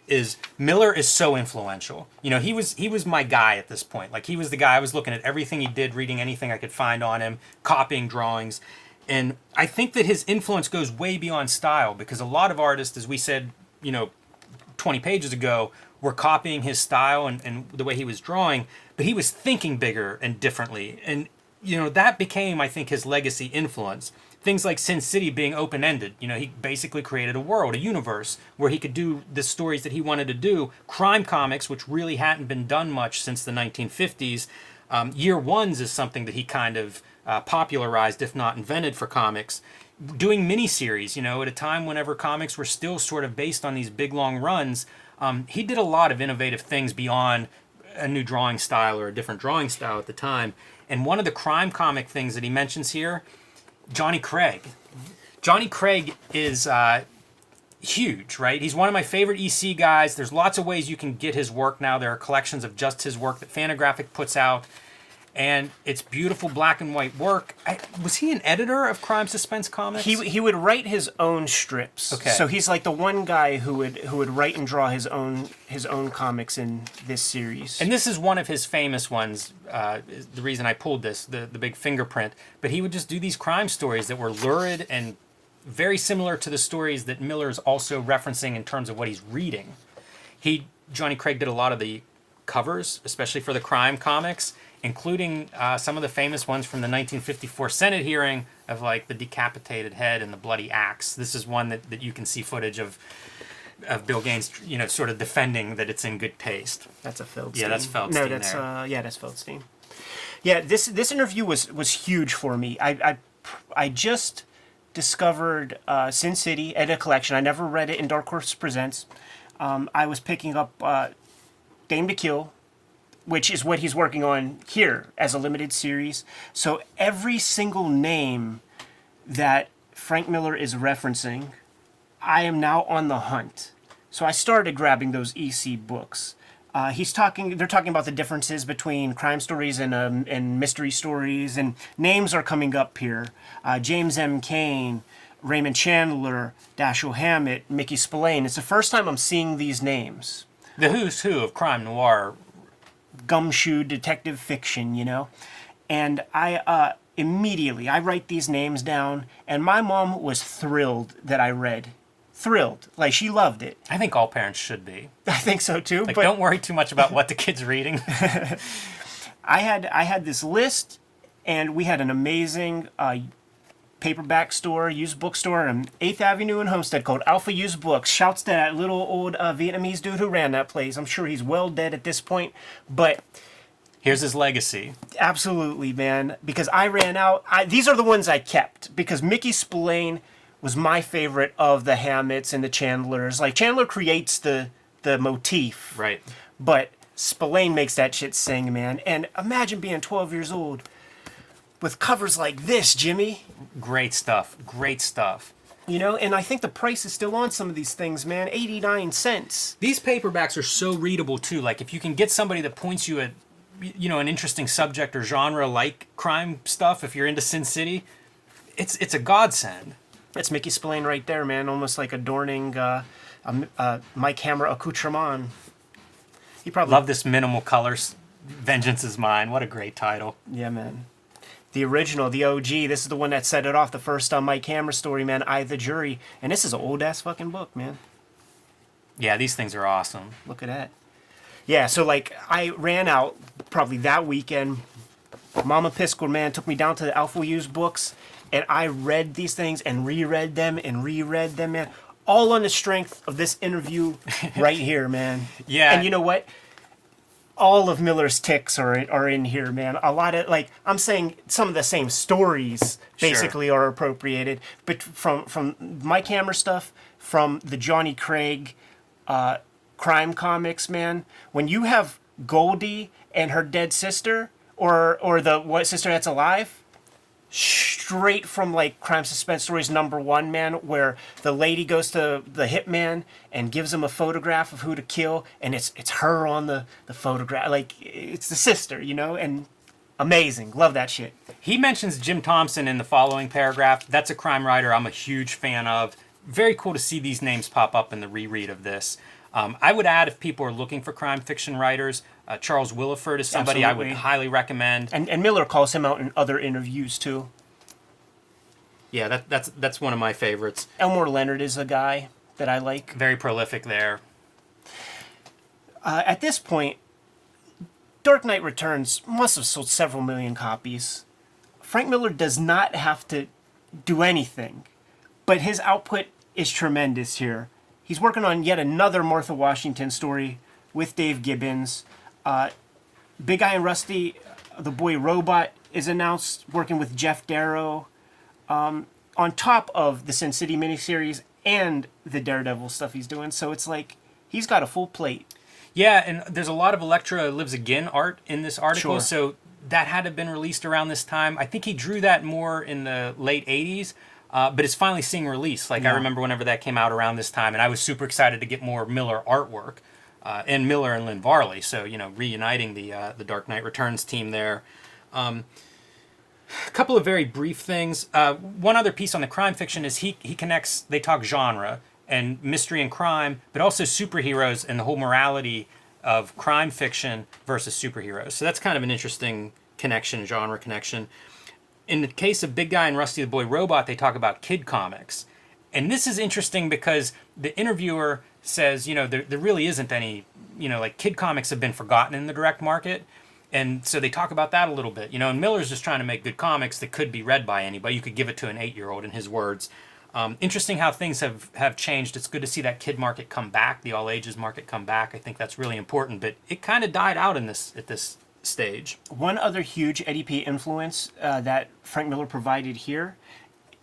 is Miller is so influential. He was my guy at this point. Like, he was the guy. I was looking at everything he did, reading anything I could find on him, copying drawings. And I think that his influence goes way beyond style, because a lot of artists, as we said, 20 pages ago, were copying his style and the way he was drawing, but he was thinking bigger and differently. And, that became, I think, his legacy influence. Things like Sin City being open-ended. He basically created a world, a universe, where he could do the stories that he wanted to do. Crime comics, which really hadn't been done much since the 1950s. Year Ones is something that he kind of popularized, if not invented, for comics. doing miniseries, at a time whenever comics were still sort of based on these big long runs. He did a lot of innovative things beyond a new drawing style or a different drawing style at the time. And one of the crime comic things that he mentions here, Johnny Craig. Johnny Craig is huge, right? He's one of my favorite EC guys. There's lots of ways you can get his work now. There are collections of just his work that Fantagraphic puts out. And it's beautiful black and white work. Was he an editor of crime suspense comics? He would write his own strips. Okay. So he's like the one guy who would write and draw his own comics in this series. And this is one of his famous ones. The reason I pulled this, the big fingerprint. But he would just do these crime stories that were lurid and very similar to the stories that Miller's also referencing in terms of what he's reading. Johnny Craig did a lot of the covers, especially for the crime comics, including some of the famous ones from the 1954 Senate hearing of like the decapitated head and the bloody axe. This is one that you can see footage of Bill Gaines, sort of defending that it's in good taste. That's a Feldstein. Yeah, that's Feldstein. No, that's that's Feldstein. Yeah, this interview was huge for me. I just discovered Sin City at a collection. I never read it in Dark Horse Presents. I was picking up Dame to Kill, which is what he's working on here as a limited series. So every single name that Frank Miller is referencing, I am now on the hunt. So I started grabbing those EC books. They're talking about the differences between crime stories and mystery stories, and names are coming up here. James M. Cain, Raymond Chandler, Dashiell Hammett, Mickey Spillane. It's the first time I'm seeing these names. The who's who of crime noir. Gumshoe detective fiction, and I immediately I write these names down, and my mom was thrilled that I read. Thrilled, like she loved it. I think all parents should be. I think so too. Like, but don't worry too much about what the kid's reading. I had this list, and we had an amazing paperback store, used bookstore on 8th Avenue in Homestead called Alpha Used Books. Shouts to that little old Vietnamese dude who ran that place. I'm sure he's well dead at this point, but here's his legacy. Absolutely, man. Because I ran out. These are the ones I kept because Mickey Spillane was my favorite of the Hammetts and the Chandlers. Like Chandler creates the motif, right? But Spillane makes that shit sing, man. And imagine being 12 years old with covers like this, Jimmy. Great stuff. Great stuff. And I think the price is still on some of these things, man. 89 cents. These paperbacks are so readable, too. Like, if you can get somebody that points you at, an interesting subject or genre like crime stuff, if you're into Sin City, it's a godsend. That's Mickey Spillane right there, man. Almost like adorning Mike Hammer accoutrement. He probably... Love this minimal colors. Vengeance is Mine. What a great title. Yeah, man. The original, the OG, this is the one that set it off, the first Mike Hammer story, man, I, the Jury. And this is an old-ass fucking book, man. Yeah, these things are awesome. Look at that. Yeah, so, like, I ran out probably that weekend. Mama Piskel, man, took me down to the Alpha Used Books, and I read these things and reread them, man. All on the strength of this interview right here, man. Yeah. And you know what? All of Miller's ticks are in here, man. A lot of, like, I'm saying some of the same stories basically are appropriated, but from Mike Hammer stuff, from the Johnny Craig crime comics, man. When you have Goldie and her dead sister, or the what sister that's alive, straight from like crime suspense stories #1, man, where the lady goes to the hitman and gives him a photograph of who to kill, and it's her on the photograph, like it's the sister, and amazing. Love that shit. He mentions Jim Thompson in the following paragraph. That's a crime writer I'm a huge fan of. Very cool to see these names pop up in the reread of this. I would add, if people are looking for crime fiction writers, Charles Willeford is somebody I would highly recommend. And Miller calls him out in other interviews too. Yeah, that's one of my favorites. Elmore Leonard is a guy that I like. Very prolific there. At this point, Dark Knight Returns must have sold several million copies. Frank Miller does not have to do anything, but his output is tremendous here. He's working on yet another Martha Washington story with Dave Gibbons. Big Eye and Rusty, the Boy Robot, is announced, working with Jeff Darrow. on top of the Sin City miniseries and the Daredevil stuff he's doing. So it's like he's got a full plate. Yeah, and there's a lot of Elektra Lives Again art in this article, Sure. so that had to have been released around this time. I think he drew that more in the late 80s, but it's finally seeing release. Like, I remember whenever that came out around this time, and I was super excited to get more Miller artwork, and Miller and Lynn Varley, so, reuniting the Dark Knight Returns team there. A couple of very brief things. One other piece on the crime fiction is he connects, they talk genre and mystery and crime, but also superheroes and the whole morality of crime fiction versus superheroes. So that's kind of an interesting connection, genre connection. In the case of Big Guy and Rusty the Boy Robot, they talk about kid comics. And this is interesting because the interviewer says, there really isn't any, like kid comics have been forgotten in the direct market. And so they talk about that a little bit, and Miller's just trying to make good comics that could be read by anybody. You could give it to an 8-year-old, in his words. Interesting how things have changed. It's good to see that kid market come back, the all ages market come back. I think that's really important, but it kind of died out at this stage. One other huge Eddie P influence that Frank Miller provided here,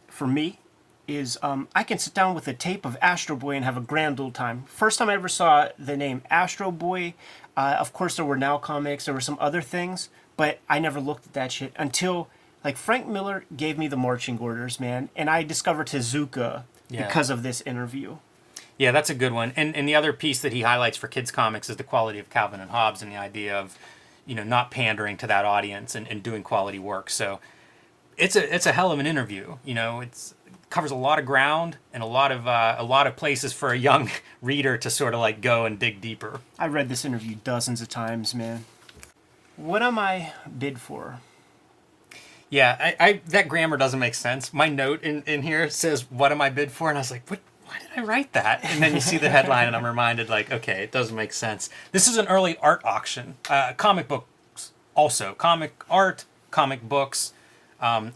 for me, is I can sit down with a tape of Astro Boy and have a grand old time. First time I ever saw the name Astro Boy, of course there were Now comics, there were some other things, but I never looked at that shit until like Frank Miller gave me the marching orders, man, and I discovered Tezuka because of this interview. Yeah, that's a good one. And the other piece that he highlights for kids comics is the quality of Calvin and Hobbes and the idea of, not pandering to that audience and doing quality work. So it's a hell of an interview. It covers a lot of ground and a lot of places for a young reader to sort of like go and dig deeper. I read this interview dozens of times, man. What am I bid for? Yeah, I that grammar doesn't make sense. My note in here says, "What am I bid for?" And I was like, "What? Why did I write that?" And then you see the headline, and I'm reminded, like, okay, it doesn't make sense. This is an early art auction. Comic books also. Comic art, comic books,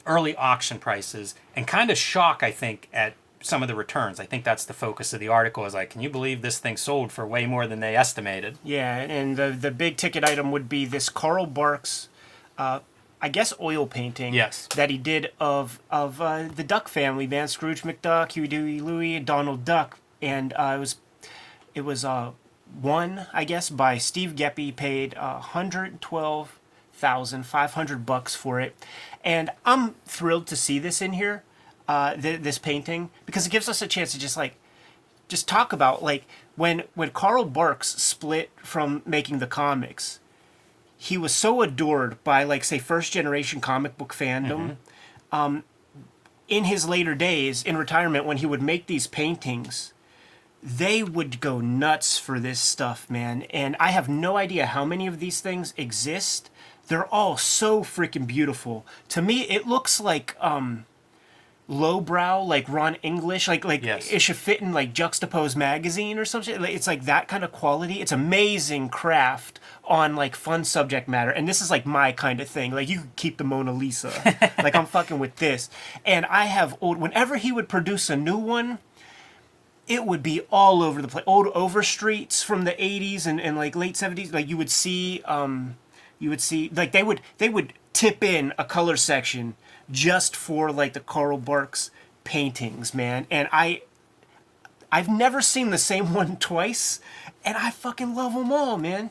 early auction prices, and kind of shock, I think, at some of the returns. I think that's the focus of the article, is like, can you believe this thing sold for way more than they estimated? Yeah, and the big ticket item would be this Carl Barks, I guess, oil painting. Yes. That he did of the Duck family, man. Scrooge McDuck, Huey, Dewey, Louie, and Donald Duck. And it was one, I guess, by Steve Geppi, paid $112,500 for it. And I'm thrilled to see this in here, this painting, because it gives us a chance to just talk about, like, when Carl Barks split from making the comics, he was so adored by, like, say, first-generation comic book fandom. Mm-hmm. In his later days, in retirement, when he would make these paintings, they would go nuts for this stuff, man. And I have no idea how many of these things exist. They're all so freaking beautiful. To me, it looks like lowbrow, like Ron English, like yes. It should fit in like Juxtapose magazine or something. It's like that kind of quality. It's amazing craft on like fun subject matter, and this is like my kind of thing. Like, you could keep the Mona Lisa. Like, I'm fucking with this. And I have whenever he would produce a new one, it would be all over the place. Old Overstreets from the 80s and like late 70s. Like, you would see like they would tip in a color section just for like the Carl Barks paintings, man. And I've never seen the same one twice, and I fucking love them all, man.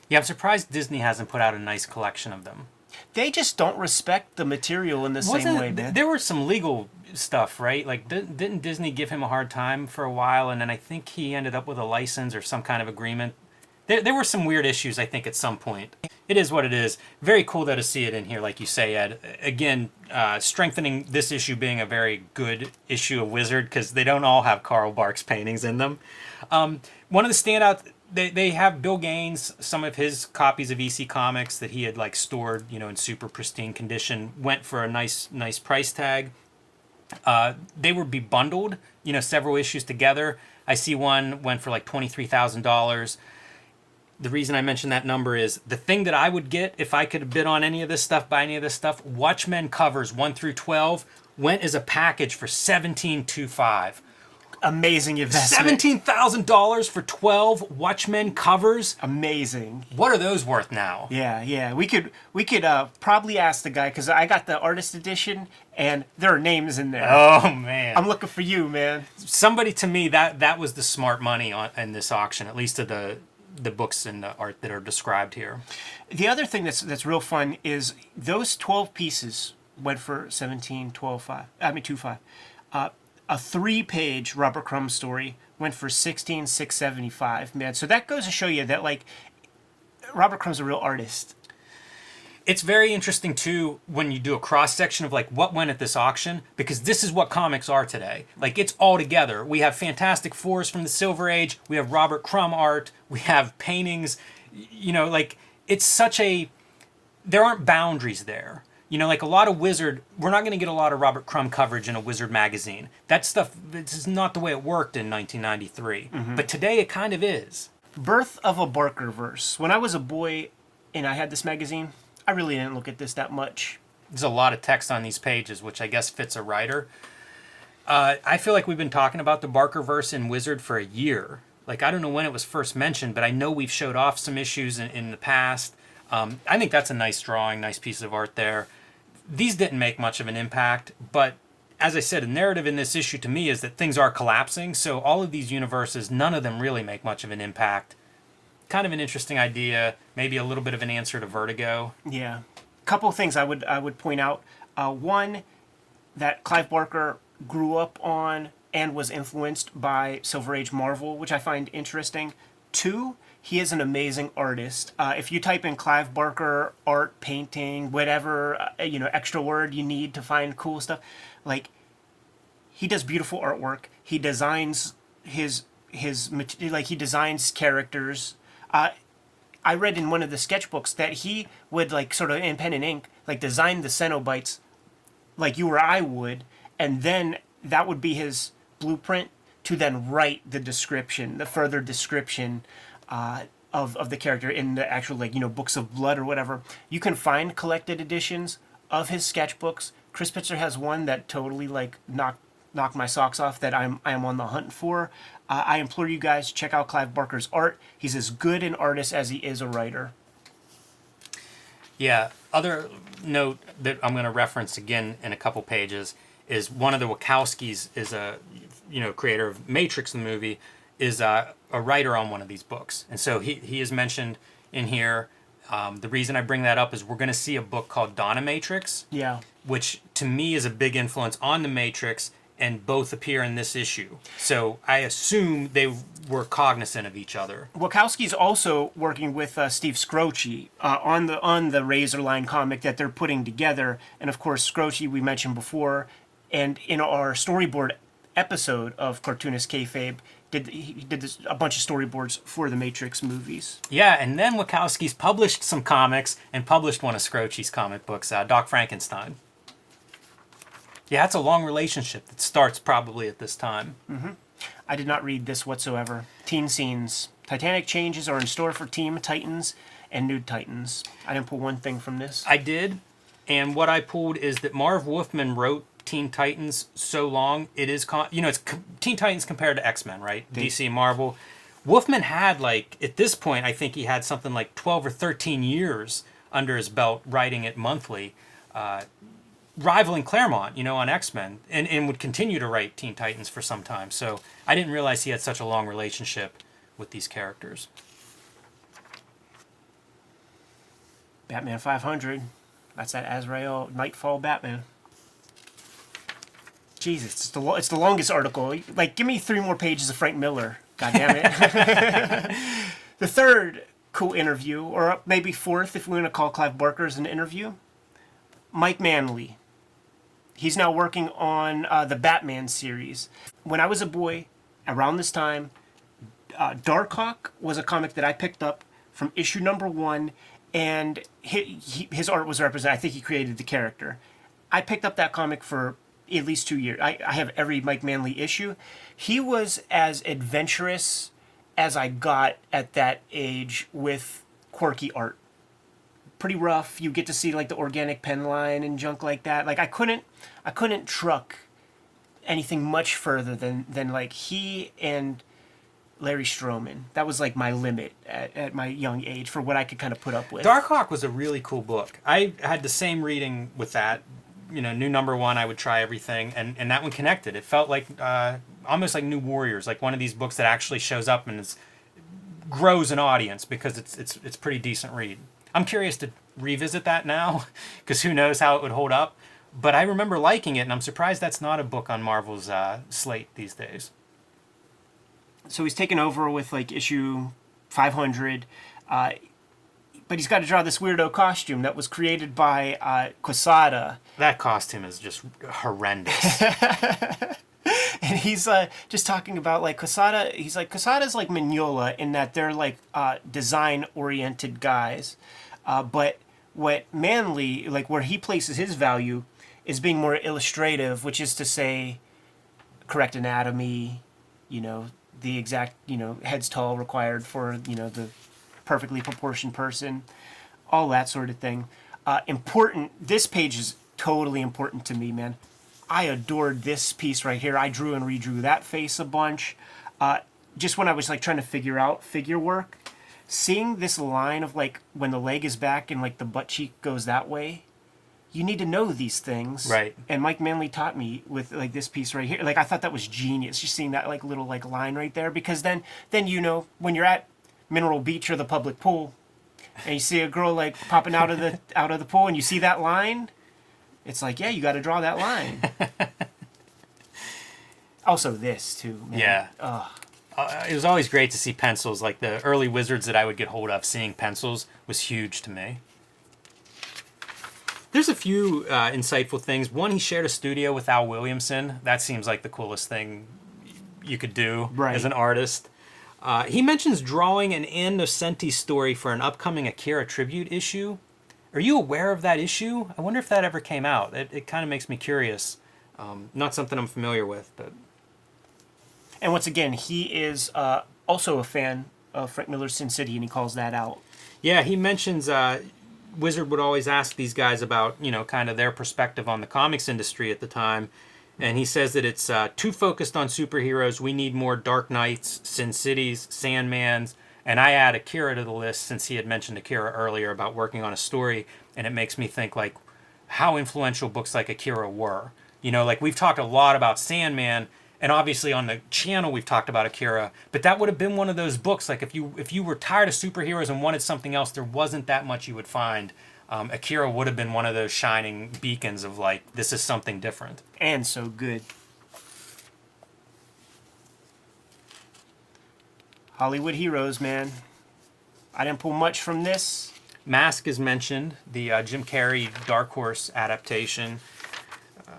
Yeah, I'm surprised Disney hasn't put out a nice collection of them. They just don't respect the material in the same way, man. There was some legal stuff, right? Like, didn't Disney give him a hard time for a while, and then I think he ended up with a license or some kind of agreement. There were some weird issues, I think, at some point. It is what it is. Very cool, though, to see it in here, like you say, Ed. Again, strengthening this issue being a very good issue of Wizard, because they don't all have Carl Barks paintings in them. One of the standouts, they have Bill Gaines, some of his copies of EC Comics that he had like stored, in super pristine condition, went for a nice price tag. They would be bundled, several issues together. I see one went for like $23,000. The reason I mention that number is the thing that I would get if I could bid on any of this stuff, buy any of this stuff. Watchmen covers 1 through 12 went as a package for $17,250. Amazing investment. $17,000 for 12 Watchmen covers. Amazing. What are those worth now? Yeah. We could probably ask the guy, because I got the artist edition and there are names in there. Oh man, I'm looking for you, man. Somebody to me that was the smart money in this auction, at least of the books and the art that are described here. The other thing that's real fun is those 12 pieces went for 2.5. A 3-page Robert Crumb story went for 16,675. Man, so that goes to show you that like Robert Crumb's a real artist. It's very interesting too when you do a cross section of like what went at this auction, because this is what comics are today. Like it's all together. We have Fantastic Fours from the Silver Age. We have Robert Crumb art. We have paintings. You know, like it's such a. There aren't boundaries there. You know, like a lot of Wizard, we're not going to get a lot of Robert Crumb coverage in a Wizard magazine. That stuff, this is not the way it worked in 1993. Mm-hmm. But today it kind of is. Birth of a Barkerverse. When I was a boy and I had this magazine, I really didn't look at this that much. There's a lot of text on these pages, which I guess fits a writer. I feel like we've been talking about the Barkerverse in Wizard for a year. Like, I don't know when it was first mentioned, but I know we've showed off some issues in the past. I think that's a nice drawing, nice piece of art there. These didn't make much of an impact, but as I said, the narrative in this issue to me is that things are collapsing, so all of these universes, none of them really make much of an impact. Kind of an interesting idea, maybe a little bit of an answer to Vertigo. Yeah. Couple of things I would point out. One, that Clive Barker grew up on and was influenced by Silver Age Marvel, which I find interesting. Two, he is an amazing artist. If you type in Clive Barker art, painting, whatever, extra word you need to find cool stuff, like, he does beautiful artwork. He designs he designs characters. I read in one of the sketchbooks that he would, like, sort of in pen and ink, like, design the Cenobites like you or I would, and then that would be his blueprint to then write the description, the further description of the character in the actual, like, books of blood or whatever. You can find collected editions of his sketchbooks. Chris Pitzer has one that totally, like, knocked my socks off that I am on the hunt for. I implore you guys, check out Clive Barker's art. He's as good an artist as he is a writer. Yeah, other note that I'm going to reference again in a couple pages is one of the Wachowskis is a, creator of Matrix, the movie, is a writer on one of these books. And so he is mentioned in here. The reason I bring that up is we're going to see a book called Donna Matrix. Yeah. Which to me is a big influence on the Matrix, and both appear in this issue. So I assume they were cognizant of each other. Wachowski's also working with Steve Scroce on the Razorline comic that they're putting together. And of course, Scroce we mentioned before, and in our storyboard episode of Cartoonist Kayfabe, he did a bunch of storyboards for the Matrix movies. Yeah, and then Wachowski's published some comics and published one of Scroce's comic books, Doc Frankenstein. Yeah, it's a long relationship that starts probably at this time. Mm-hmm. I did not read this whatsoever. Teen scenes. Titanic changes are in store for Teen Titans and Nude Titans. I didn't pull one thing from this. I did, and what I pulled is that Marv Wolfman wrote Teen Titans so long, it is, it's Teen Titans compared to X-Men, right? DC and Marvel. Wolfman had, like, at this point, I think he had something like 12 or 13 years under his belt writing it monthly. Rivaling Claremont, on X-Men, and would continue to write Teen Titans for some time. So I didn't realize he had such a long relationship with these characters. Batman 500. That's that Azrael Nightfall Batman. Jesus, it's the longest article. Like, give me 3 more pages of Frank Miller. God damn it. The third cool interview, or maybe fourth if we want to call Clive Barker's an interview, Mike Manley. He's now working on the Batman series. When I was a boy, around this time, Darkhawk was a comic that I picked up from issue number 1, and his art was represented. I think he created the character. I picked up that comic for at least 2 years. I have every Mike Manley issue. He was as adventurous as I got at that age with quirky art. Pretty rough. You get to see, like, the organic pen line and junk like that. Like, I couldn't truck anything much further than like he and Larry Stroman. That was like my limit at my young age for what I could kind of put up with. Darkhawk was a really cool book. I had the same reading with that. You know, new number one, I would try everything, and that one connected. It felt like almost like New Warriors, like one of these books that actually shows up and grows an audience because it's pretty decent read. I'm curious to revisit that now because who knows how it would hold up. But I remember liking it, and I'm surprised that's not a book on Marvel's slate these days. So he's taken over with like issue 500, but he's got to draw this weirdo costume that was created by Quesada. That costume is just horrendous. And he's just talking about like Quesada. He's like, Quesada's like Mignola in that they're like design-oriented guys, but what Manley, like where he places his value, is being more illustrative, which is to say, correct anatomy, the exact, heads tall required for, the perfectly proportioned person, all that sort of thing. Important. This page is totally important to me, man. I adored this piece right here. I drew and redrew that face a bunch. Just when I was like trying to figure out figure work, seeing this line of like when the leg is back and like the butt cheek goes that way, you need to know these things. Right. And Mike Manley taught me with like this piece right here. Like I thought that was genius, just seeing that like little like line right there, because then when you're at Mineral Beach or the public pool and you see a girl like popping out of the pool and you see that line, it's like, yeah, you got to draw that line. Also this too, man. Yeah. It was always great to see pencils. Like the early Wizards that I would get hold of, seeing pencils was huge to me. There's a few insightful things. One, he shared a studio with Al Williamson. That seems like the coolest thing you could do as an artist. He mentions drawing an Ann Nocenti story for an upcoming Akira tribute issue. Are you aware of that issue? I wonder if that ever came out. It kind of makes me curious. Not something I'm familiar with, but... And once again, he is also a fan of Frank Miller's Sin City, and he calls that out. Yeah, he mentions Wizard would always ask these guys about, kind of their perspective on the comics industry at the time. And he says that it's too focused on superheroes. We need more Dark Knights, Sin Cities, Sandmans. And I add Akira to the list since he had mentioned Akira earlier about working on a story. And it makes me think, like, how influential books like Akira were. Like, we've talked a lot about Sandman. And obviously on the channel we've talked about Akira, but that would have been one of those books. Like if you were tired of superheroes and wanted something else, there wasn't that much you would find. Akira would have been one of those shining beacons of like, this is something different. And so good. Hollywood heroes, man. I didn't pull much from this. Mask is mentioned, the Jim Carrey Dark Horse adaptation.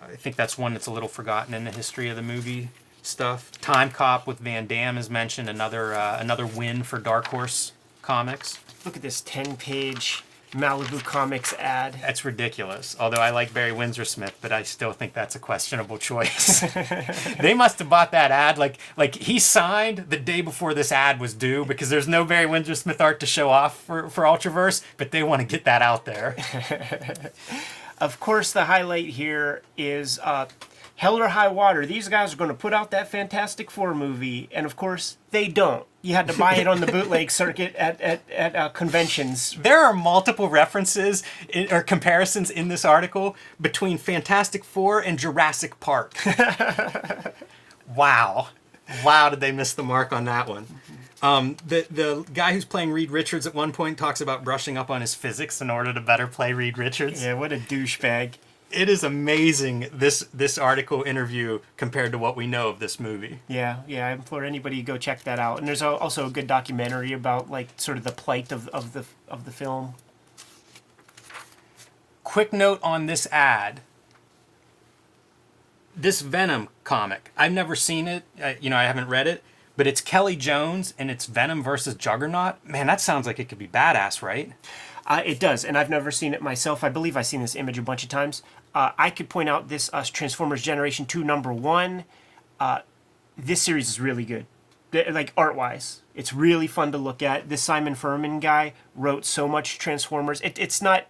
I think that's one that's a little forgotten in the history of the movie stuff. Time Cop with Van Damme is mentioned, another win for Dark Horse Comics. Look at this 10-page Malibu Comics ad. That's ridiculous. Although I like Barry Windsor Smith, but I still think that's a questionable choice. They must have bought that ad like he signed the day before this ad was due because there's no Barry Windsor Smith art to show off for Ultraverse, but they want to get that out there. Of course, the highlight here is Hell or High Water. These guys are going to put out that Fantastic Four movie, and of course, they don't. You had to buy it on the bootleg circuit at conventions. There are multiple references or comparisons in this article between Fantastic Four and Jurassic Park. Wow, did they miss the mark on that one? The guy who's playing Reed Richards at one point talks about brushing up on his physics in order to better play Reed Richards. Yeah, what a douchebag. It is amazing, this article interview compared to what we know of this movie. Yeah, I implore anybody to go check that out. And there's also a good documentary about like sort of the plight of the film. Quick note on this ad. This Venom comic, I've never seen it. I haven't read it. But it's Kelly Jones, and it's Venom versus Juggernaut. Man, that sounds like it could be badass, right? It does, and I've never seen it myself. I believe I've seen this image a bunch of times. I could point out this Transformers Generation 2 #1. This series is really good. Like, art-wise. It's really fun to look at. This Simon Furman guy wrote so much Transformers. It's not...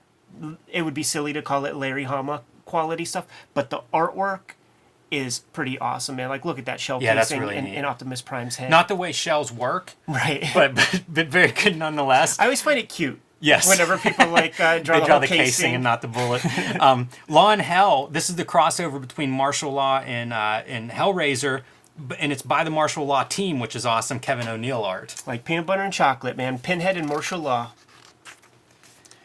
It would be silly to call it Larry Hama quality stuff, but the artwork is pretty awesome, man. Like, look at that shell Yeah, that's casing really neat. in Optimus Prime's head. Not the way shells work, right. but very good nonetheless. I always find it cute. Yes. Whenever people like draw They the draw whole the casing and not the bullet. Law and Hell. This is the crossover between martial law and Hellraiser, and it's by the martial law team, which is awesome. Kevin O'Neill art. Like peanut butter and chocolate, man. Pinhead and martial law.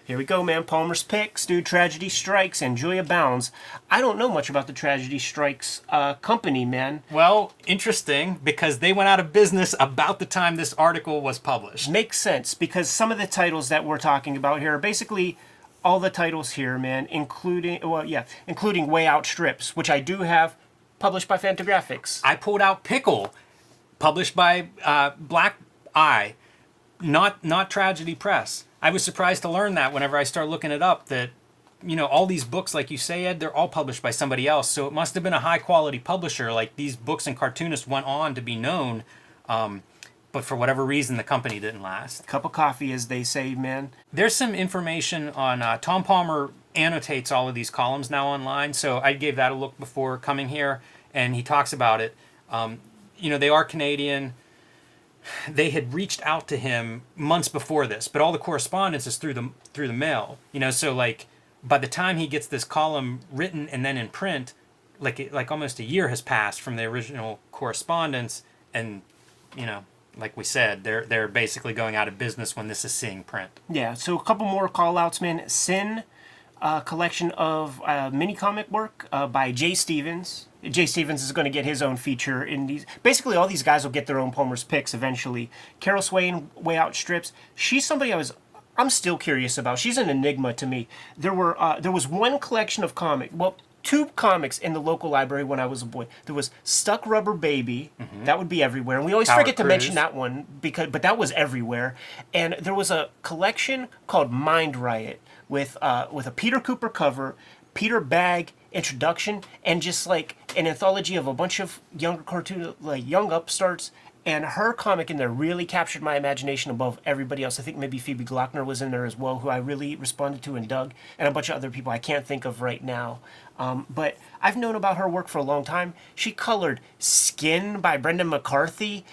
Here we go, man. Palmer's picks, dude. Tragedy Strikes and Joy Abounds. I don't know much about the Tragedy Strikes company, man. Well, interesting, because they went out of business about the time this article was published. Makes sense, because some of the titles that we're talking about here are basically all the titles here, man, including Way Out strips, which I do have, published by Fantagraphics. I pulled out Pickle, published by Black Eye, not Tragedy Press. I was surprised to learn that whenever I started looking it up, that, all these books, like you say, Ed, they're all published by somebody else. So it must have been a high-quality publisher. Like, these books and Cartoonist went on to be known, but for whatever reason, the company didn't last. Cup of coffee, as they say, man. There's some information on... Tom Palmer annotates all of these columns now online, so I gave that a look before coming here, and he talks about it. They are Canadian. They had reached out to him months before this, but all the correspondence is through the mail. So like by the time he gets this column written and then in print, like almost a year has passed from the original correspondence, and like we said, they're basically going out of business when this is seeing print. Yeah. So a couple more call outs, man. Sin, collection of mini comic work by Jay Stevens. Jay Stevens is going to get his own feature in these. Basically, all these guys will get their own Palmer's picks eventually. Carol Swain, Way Out strips. She's somebody I'm still curious about. She's an enigma to me. There was one collection of two comics in the local library when I was a boy. There was Stuck Rubber Baby. Mm-hmm. That would be everywhere, and we always forget to mention that one but that was everywhere. And there was a collection called Mind Riot with a Peter Cooper cover, Peter Bagg introduction, and just like an anthology of a bunch of younger young upstarts, and her comic in there really captured my imagination above everybody else. I think maybe Phoebe Glockner was in there as well, who I really responded to and dug, and a bunch of other people I can't think of right now. But I've known about her work for a long time. She colored Skin by Brendan McCarthy.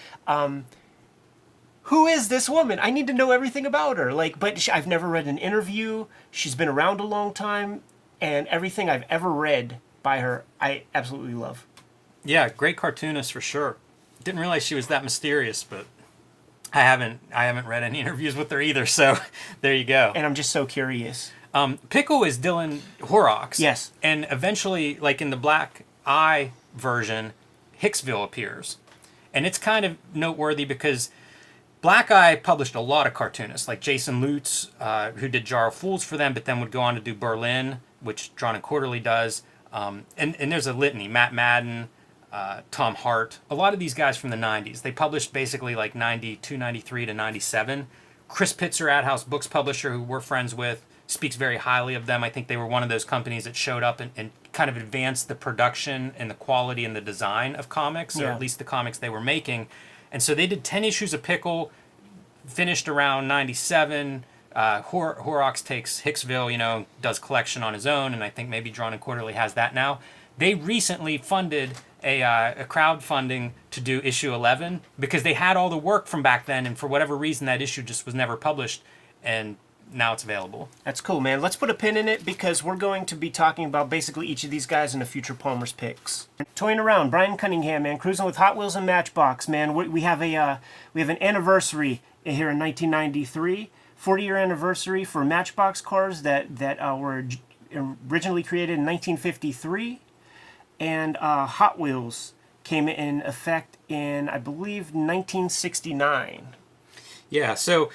Who is this woman? I need to know everything about her. I've never read an interview. She's been around a long time. And everything I've ever read by her, I absolutely love. Yeah, great cartoonist for sure. Didn't realize she was that mysterious, but I haven't read any interviews with her either. So there you go. And I'm just so curious. Pickle is Dylan Horrocks. Yes. And eventually, like in the Black Eye version, Hicksville appears, and it's kind of noteworthy because Black Eye published a lot of cartoonists, like Jason Lutz, who did Jar of Fools for them, but then would go on to do Berlin, which Drawn and Quarterly does. And there's a litany. Matt Madden, Tom Hart, a lot of these guys from the 90s. They published basically like 92, 93 to 97. Chris Pitzer, AdHouse Books publisher, who we're friends with, speaks very highly of them. I think they were one of those companies that showed up and kind of advanced the production and the quality and the design of comics, or at least the comics they were making. And so they did 10 issues of Pickle, finished around 97. Horrocks takes Hicksville, does collection on his own, and I think maybe Drawn and Quarterly has that now. They recently funded a crowdfunding to do issue 11 because they had all the work from back then, and for whatever reason that issue just was never published, and now it's available. That's cool, man. Let's put a pin in it because we're going to be talking about basically each of these guys in a future Palmer's picks. Toying around, Brian Cunningham, man, cruising with Hot Wheels and Matchbox, man. We have an anniversary here in 1993. 40-year anniversary for Matchbox cars that were originally created in 1953, and Hot Wheels came in effect in, I believe, 1969. Yeah, so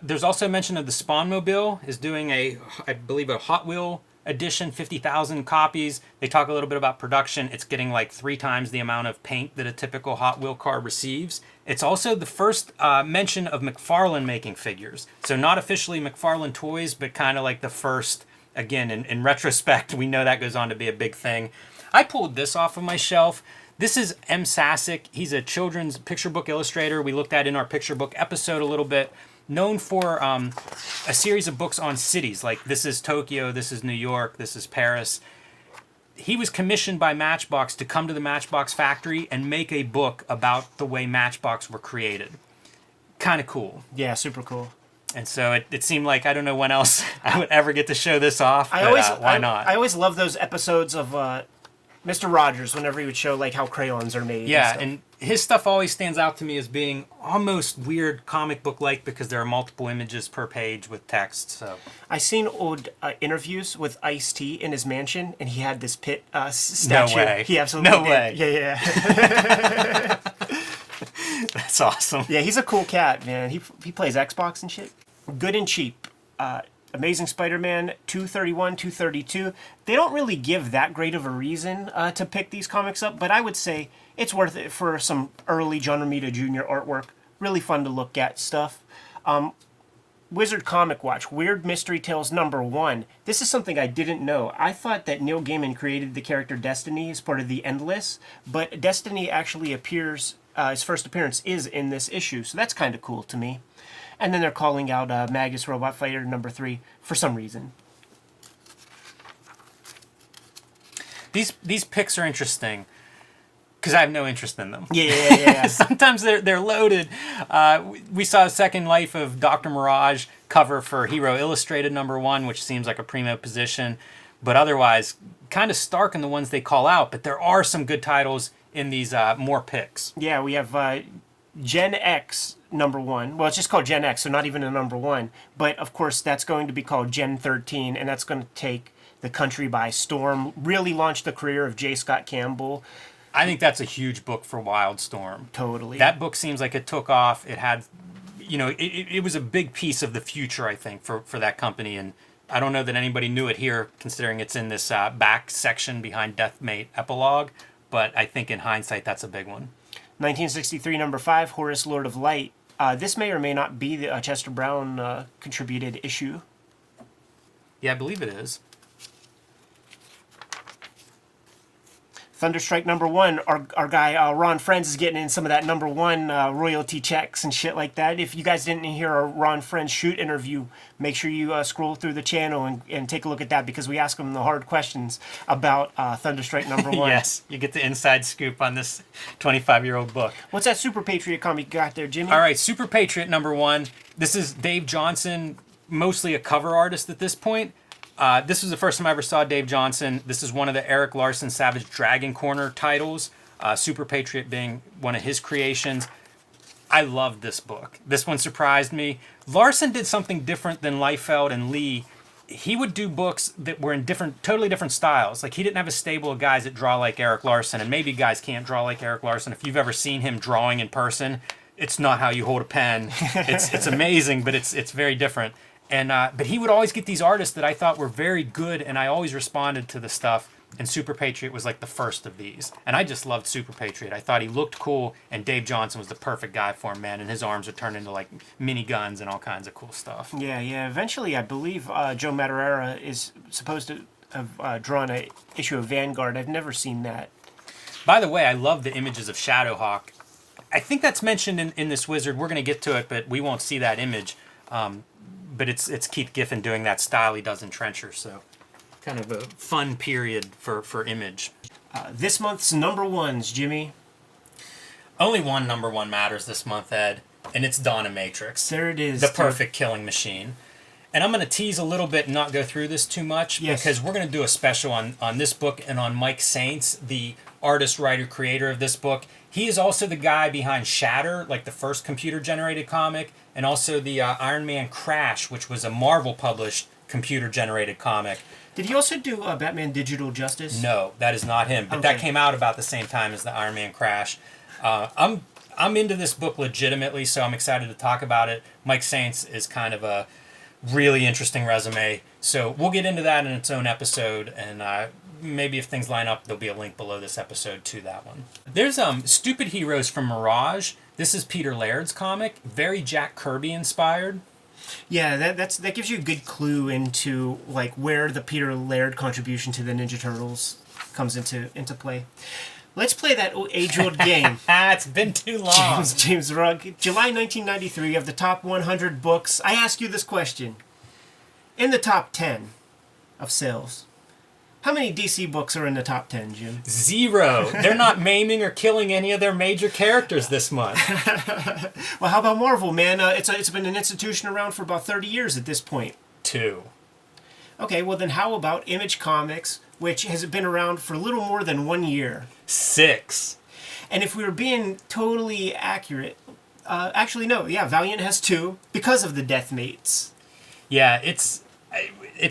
there's also mention of the Spawnmobile is doing I believe a Hot Wheel edition, 50,000 copies. They talk a little bit about production. It's getting like 3 times the amount of paint that a typical Hot Wheel car receives. It's also the first mention of McFarlane making figures. So not officially McFarlane toys, but kind of like the first, again, in retrospect, we know that goes on to be a big thing. I pulled this off of my shelf. This is M. Sasick. He's a children's picture book illustrator. We looked at in our picture book episode a little bit. Known for a series of books on cities, like this is Tokyo, this is New York, this is Paris. he was commissioned by Matchbox to come to the Matchbox factory and make a book about the way Matchbox were created. Kind of cool. Yeah, super cool. And so it seemed like I don't know when else I would ever get to show this off, but why not? I always love those episodes of Mr. Rogers whenever he would show like how crayons are made. Yeah, and his stuff always stands out to me as being almost weird comic book-like because there are multiple images per page with text. So I seen old interviews with Ice-T in his mansion, and he had this pit statue. No way. He absolutely No did. way. Yeah. That's awesome. Yeah, he's a cool cat, man. He plays Xbox and shit. Good and cheap. Amazing Spider-Man 231, 232. They don't really give that great of a reason to pick these comics up, but I would say it's worth it for some early John Romita Jr. artwork. Really fun to look at stuff. Wizard Comic Watch, Weird Mystery Tales #1. This is something I didn't know. I thought that Neil Gaiman created the character Destiny as part of the Endless, but Destiny actually appears, his first appearance is in this issue, so that's kind of cool to me. And then they're calling out Magus Robot Fighter #3 for some reason. These picks are interesting because I have no interest in them. Yeah. Sometimes they're loaded. We saw a Second Life of Dr. Mirage cover for Hero Illustrated #1, which seems like a primo position, but otherwise kind of stark in the ones they call out. But there are some good titles in these more picks. Yeah, we have Gen X #1. Well, it's just called Gen X, so not even a #1. But of course, that's going to be called Gen 13, and that's going to take the country by storm. Really launch the career of J. Scott Campbell. I think that's a huge book for Wildstorm. Totally. That book seems like it took off. It had, it was a big piece of the future, I think, for that company. And I don't know that anybody knew it here, considering it's in this back section behind Deathmate Epilogue. But I think in hindsight, that's a big one. 1963 #5, Horus Lord of Light. This may or may not be the Chester Brown contributed issue. Yeah, I believe it is. Thunderstrike #1, our guy Ron Friends is getting in some of that #1 royalty checks and shit like that. If you guys didn't hear our Ron Friends shoot interview, make sure you scroll through the channel and take a look at that because we ask him the hard questions about Thunderstrike #1. Yes, you get the inside scoop on this 25-year-old book. What's that Super Patriot comic you got there, Jimmy? All right, Super Patriot #1. This is Dave Johnson, mostly a cover artist at this point. This was the first time I ever saw Dave Johnson. This is one of the Eric Larson Savage Dragon Corner titles, Super Patriot being one of his creations. I loved this book. This one surprised me. Larson did something different than Liefeld and Lee. He would do books that were in totally different styles. Like, he didn't have a stable of guys that draw like Eric Larson, and maybe guys can't draw like Eric Larson. If you've ever seen him drawing in person, it's not how you hold a pen. It's amazing, but it's very different. And but he would always get these artists that I thought were very good, and I always responded to the stuff. And Super Patriot was like the first of these. And I just loved Super Patriot. I thought he looked cool, and Dave Johnson was the perfect guy for him, man. And his arms would turn into like mini guns and all kinds of cool stuff. Yeah. Eventually, I believe Joe Madureira is supposed to have drawn an issue of Vanguard. I've never seen that. By the way, I love the images of Shadowhawk. I think that's mentioned in this Wizard. We're going to get to it, but we won't see that image. But it's Keith Giffen doing that style he does in Trencher, so kind of a fun period for Image. This month's #1s, Jimmy. Only one #1 matters this month, Ed, and it's Donna Matrix. There it is. The perfect killing machine. And I'm going to tease a little bit and not go through this too much, because we're going to do a special on this book and on Mike Saints, the artist, writer, creator of this book. He is also the guy behind Shatter, like the first computer-generated comic, and also the Iron Man Crash, which was a Marvel-published computer-generated comic. Did he also do Batman Digital Justice? No, that is not him. But that came out about the same time as the Iron Man Crash. I'm into this book legitimately, so I'm excited to talk about it. Mike Saints is kind of a really interesting resume, so we'll get into that in its own episode, and maybe if things line up, there'll be a link below this episode to that one. There's Stupid Heroes from Mirage. This is Peter Laird's comic, very Jack Kirby inspired. Yeah, that gives you a good clue into like where the Peter Laird contribution to the Ninja Turtles comes into play. Let's play that age-old game. It's been too long. James Rugg. July 1993, of the top 100 books, I ask you this question. In the top 10 of sales, How many DC books are in the top 10, Jim? 0. They're not maiming or killing any of their major characters this month. Well, how about Marvel, man? It's been an institution around for about 30 years at this point. 2. Okay, well then how about Image Comics, which has been around for a little more than 1 year? 6. And if we were being totally accurate, actually no, yeah, Valiant has 2 because of the Death Mates. Yeah, it's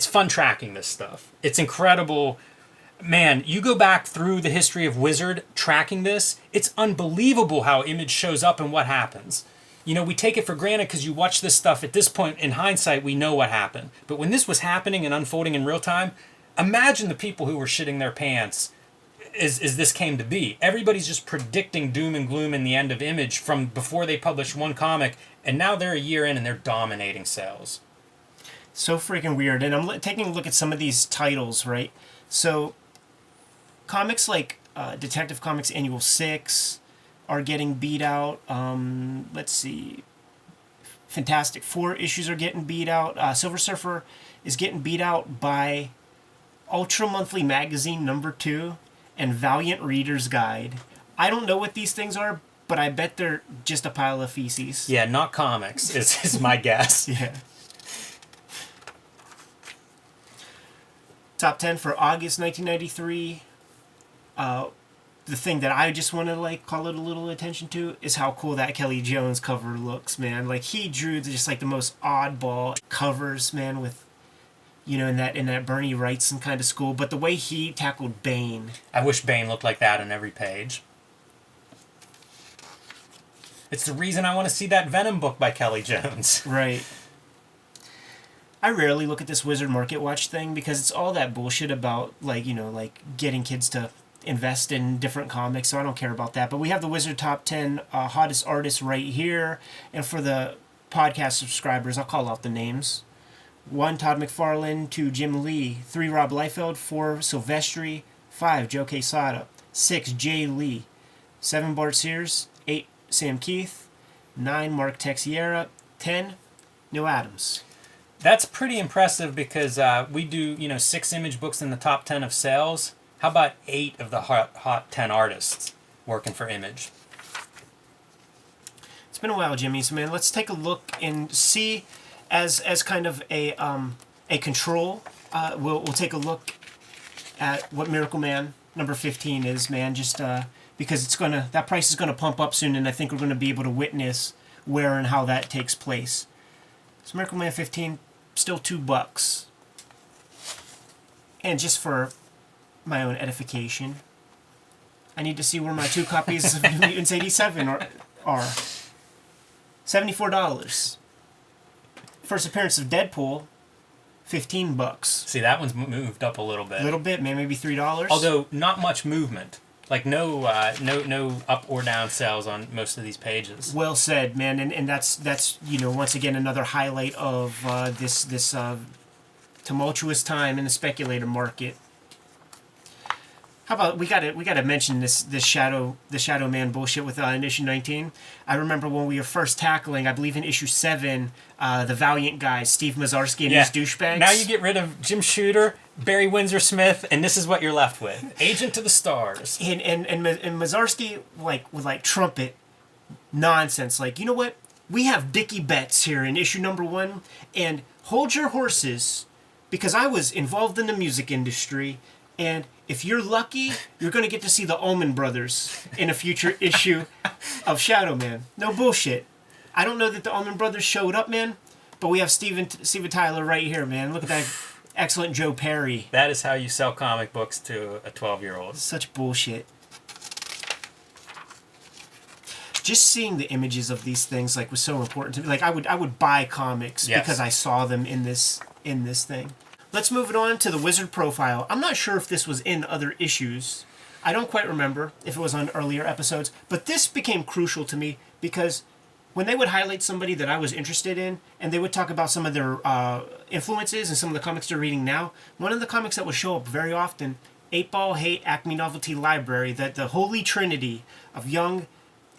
fun tracking this stuff. It's incredible. Man, you go back through the history of Wizard tracking this, it's unbelievable how Image shows up and what happens. You know, we take it for granted because you watch this stuff. At this point, in hindsight, we know what happened. But when this was happening and unfolding in real time, imagine the people who were shitting their pants as this came to be. Everybody's just predicting doom and gloom in the end of Image from before they published one comic, and now they're a year in and they're dominating sales. So freaking weird. And I'm taking a look at some of these titles, right? So, comics like Detective Comics Annual 6... are getting beat out. Let's see. Fantastic Four issues are getting beat out. Silver Surfer is getting beat out by Ultra Monthly Magazine #2 and Valiant Reader's Guide. I don't know what these things are, but I bet they're just a pile of feces. Yeah, not comics is my guess. Yeah. Top 10 for August 1993. The thing that I just want to call it a little attention to is how cool that Kelly Jones cover looks, man. Like he drew just the most oddball covers, man, with in that Bernie Wrightson kind of school. But the way he tackled Bane, I wish Bane looked like that on every page. It's the reason I want to see that Venom book by Kelly Jones. Right. I rarely look at this Wizard Market Watch thing because it's all that bullshit about getting kids to invest in different comics, so I don't care about that. But we have the Wizard Top 10 hottest artists right here. And for the podcast subscribers, I'll call out the names. 1, Todd McFarlane. 2, Jim Lee. 3, Rob Liefeld. 4, Silvestri. 5, Joe Quesada. 6, Jay Lee. 7, Bart Sears. 8, Sam Keith. 9, Mark Texiera. 10, Neil Adams. That's pretty impressive because we do 6 Image books in the top 10 of sales. How about 8 of the hot 10 artists working for Image? It's been a while, Jimmy. So, man, let's take a look and see, as kind of a control. We'll take a look at what Miracle Man number 15 is, man. Just because that price is gonna pump up soon, and I think we're gonna be able to witness where and how that takes place. So, Miracle Man 15, still $2, and just for my own edification, I need to see where my 2 copies of New Mutants 87 are. $74. First appearance of Deadpool, $15. See, that one's moved up a little bit. A little bit, man, maybe $3. Although not much movement, no up or down sales on most of these pages. Well said, man, and that's once again another highlight of this tumultuous time in the speculator market. How about we gotta mention this Shadow Man bullshit with in issue 19. I remember when we were first tackling, I believe in issue 7, the Valiant guys, Steve Mazzarski and his douchebags. Now you get rid of Jim Shooter, Barry Windsor Smith, and this is what you're left with: Agent to the Stars. And Mazzarski with trumpet nonsense. You know what? We have Dickie Betts here in issue number 1, and hold your horses because I was involved in the music industry. And if you're lucky, you're going to get to see the Allman Brothers in a future issue of Shadow Man. No bullshit. I don't know that the Allman Brothers showed up, man, but we have Steven Tyler right here, man. Look at that excellent Joe Perry. That is how you sell comic books to a 12-year-old. Such bullshit. Just seeing the images of these things was so important to me. I would buy comics because I saw them in this thing. Let's move it on to the Wizard profile. I'm not sure if this was in other issues. I don't quite remember if it was on earlier episodes, but this became crucial to me because when they would highlight somebody that I was interested in and they would talk about some of their influences and some of the comics they're reading now, one of the comics that would show up very often, 8-Ball, Hate, Acme Novelty Library, that the holy trinity of young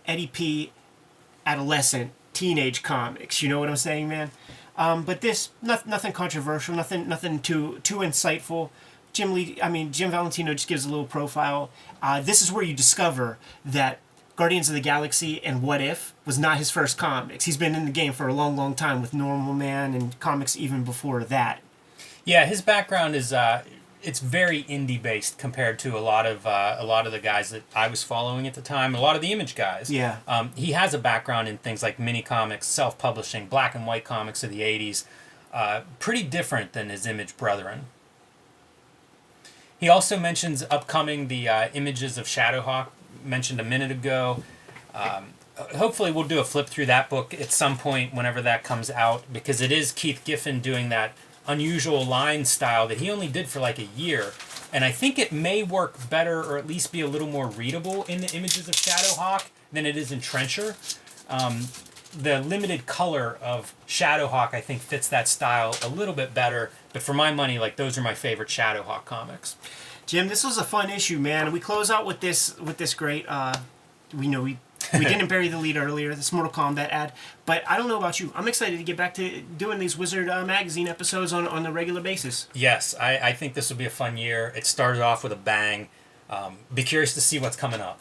Eddie P. adolescent teenage comics. You know what I'm saying, man? But this, nothing controversial, nothing too insightful. Jim Valentino just gives a little profile. This is where you discover that Guardians of the Galaxy and What If was not his first comics. He's been in the game for a long, long time with Normal Man and comics even before that. Yeah, his background is it's very indie based compared to a lot of the guys that I was following at the time. A lot of the Image guys. Yeah. He has a background in things like mini comics, self publishing, black and white comics of the '80s. Pretty different than his Image brethren. He also mentions upcoming the Images of Shadowhawk mentioned a minute ago. Hopefully we'll do a flip through that book at some point whenever that comes out, because it is Keith Giffen doing that unusual line style that he only did for like a year. And I think it may work better, or at least be a little more readable in the Images of Shadowhawk than it is in Trencher. The limited color of Shadowhawk, I think, fits that style a little bit better. But for my money, like, those are my favorite Shadowhawk comics. Jim, this was a fun issue, man. We close out with this great. We didn't bury the lead earlier, this Mortal Kombat ad, but I don't know about you. I'm excited to get back to doing these Wizard magazine episodes on a regular basis. Yes, I think this will be a fun year. It started off with a bang. Be curious to see what's coming up.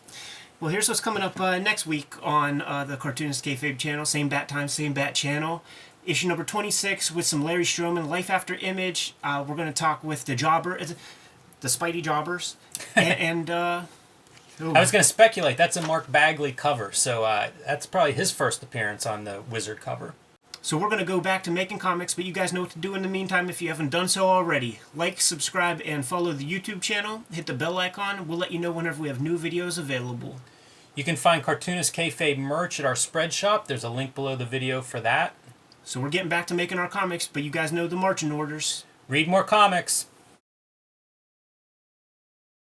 Well, here's what's coming up next week on the Cartoonist Kayfabe channel. Same bat time, same bat channel. Issue number 26 with some Larry Stroman, Life After Image. We're going to talk with the Spidey Jobbers. and I was going to speculate. That's a Mark Bagley cover, so that's probably his first appearance on the Wizard cover. So we're going to go back to making comics, but you guys know what to do in the meantime if you haven't done so already. Like, subscribe, and follow the YouTube channel. Hit the bell icon. We'll let you know whenever we have new videos available. You can find Cartoonist Kayfabe merch at our spread shop. There's a link below the video for that. So we're getting back to making our comics, but you guys know the marching orders. Read more comics.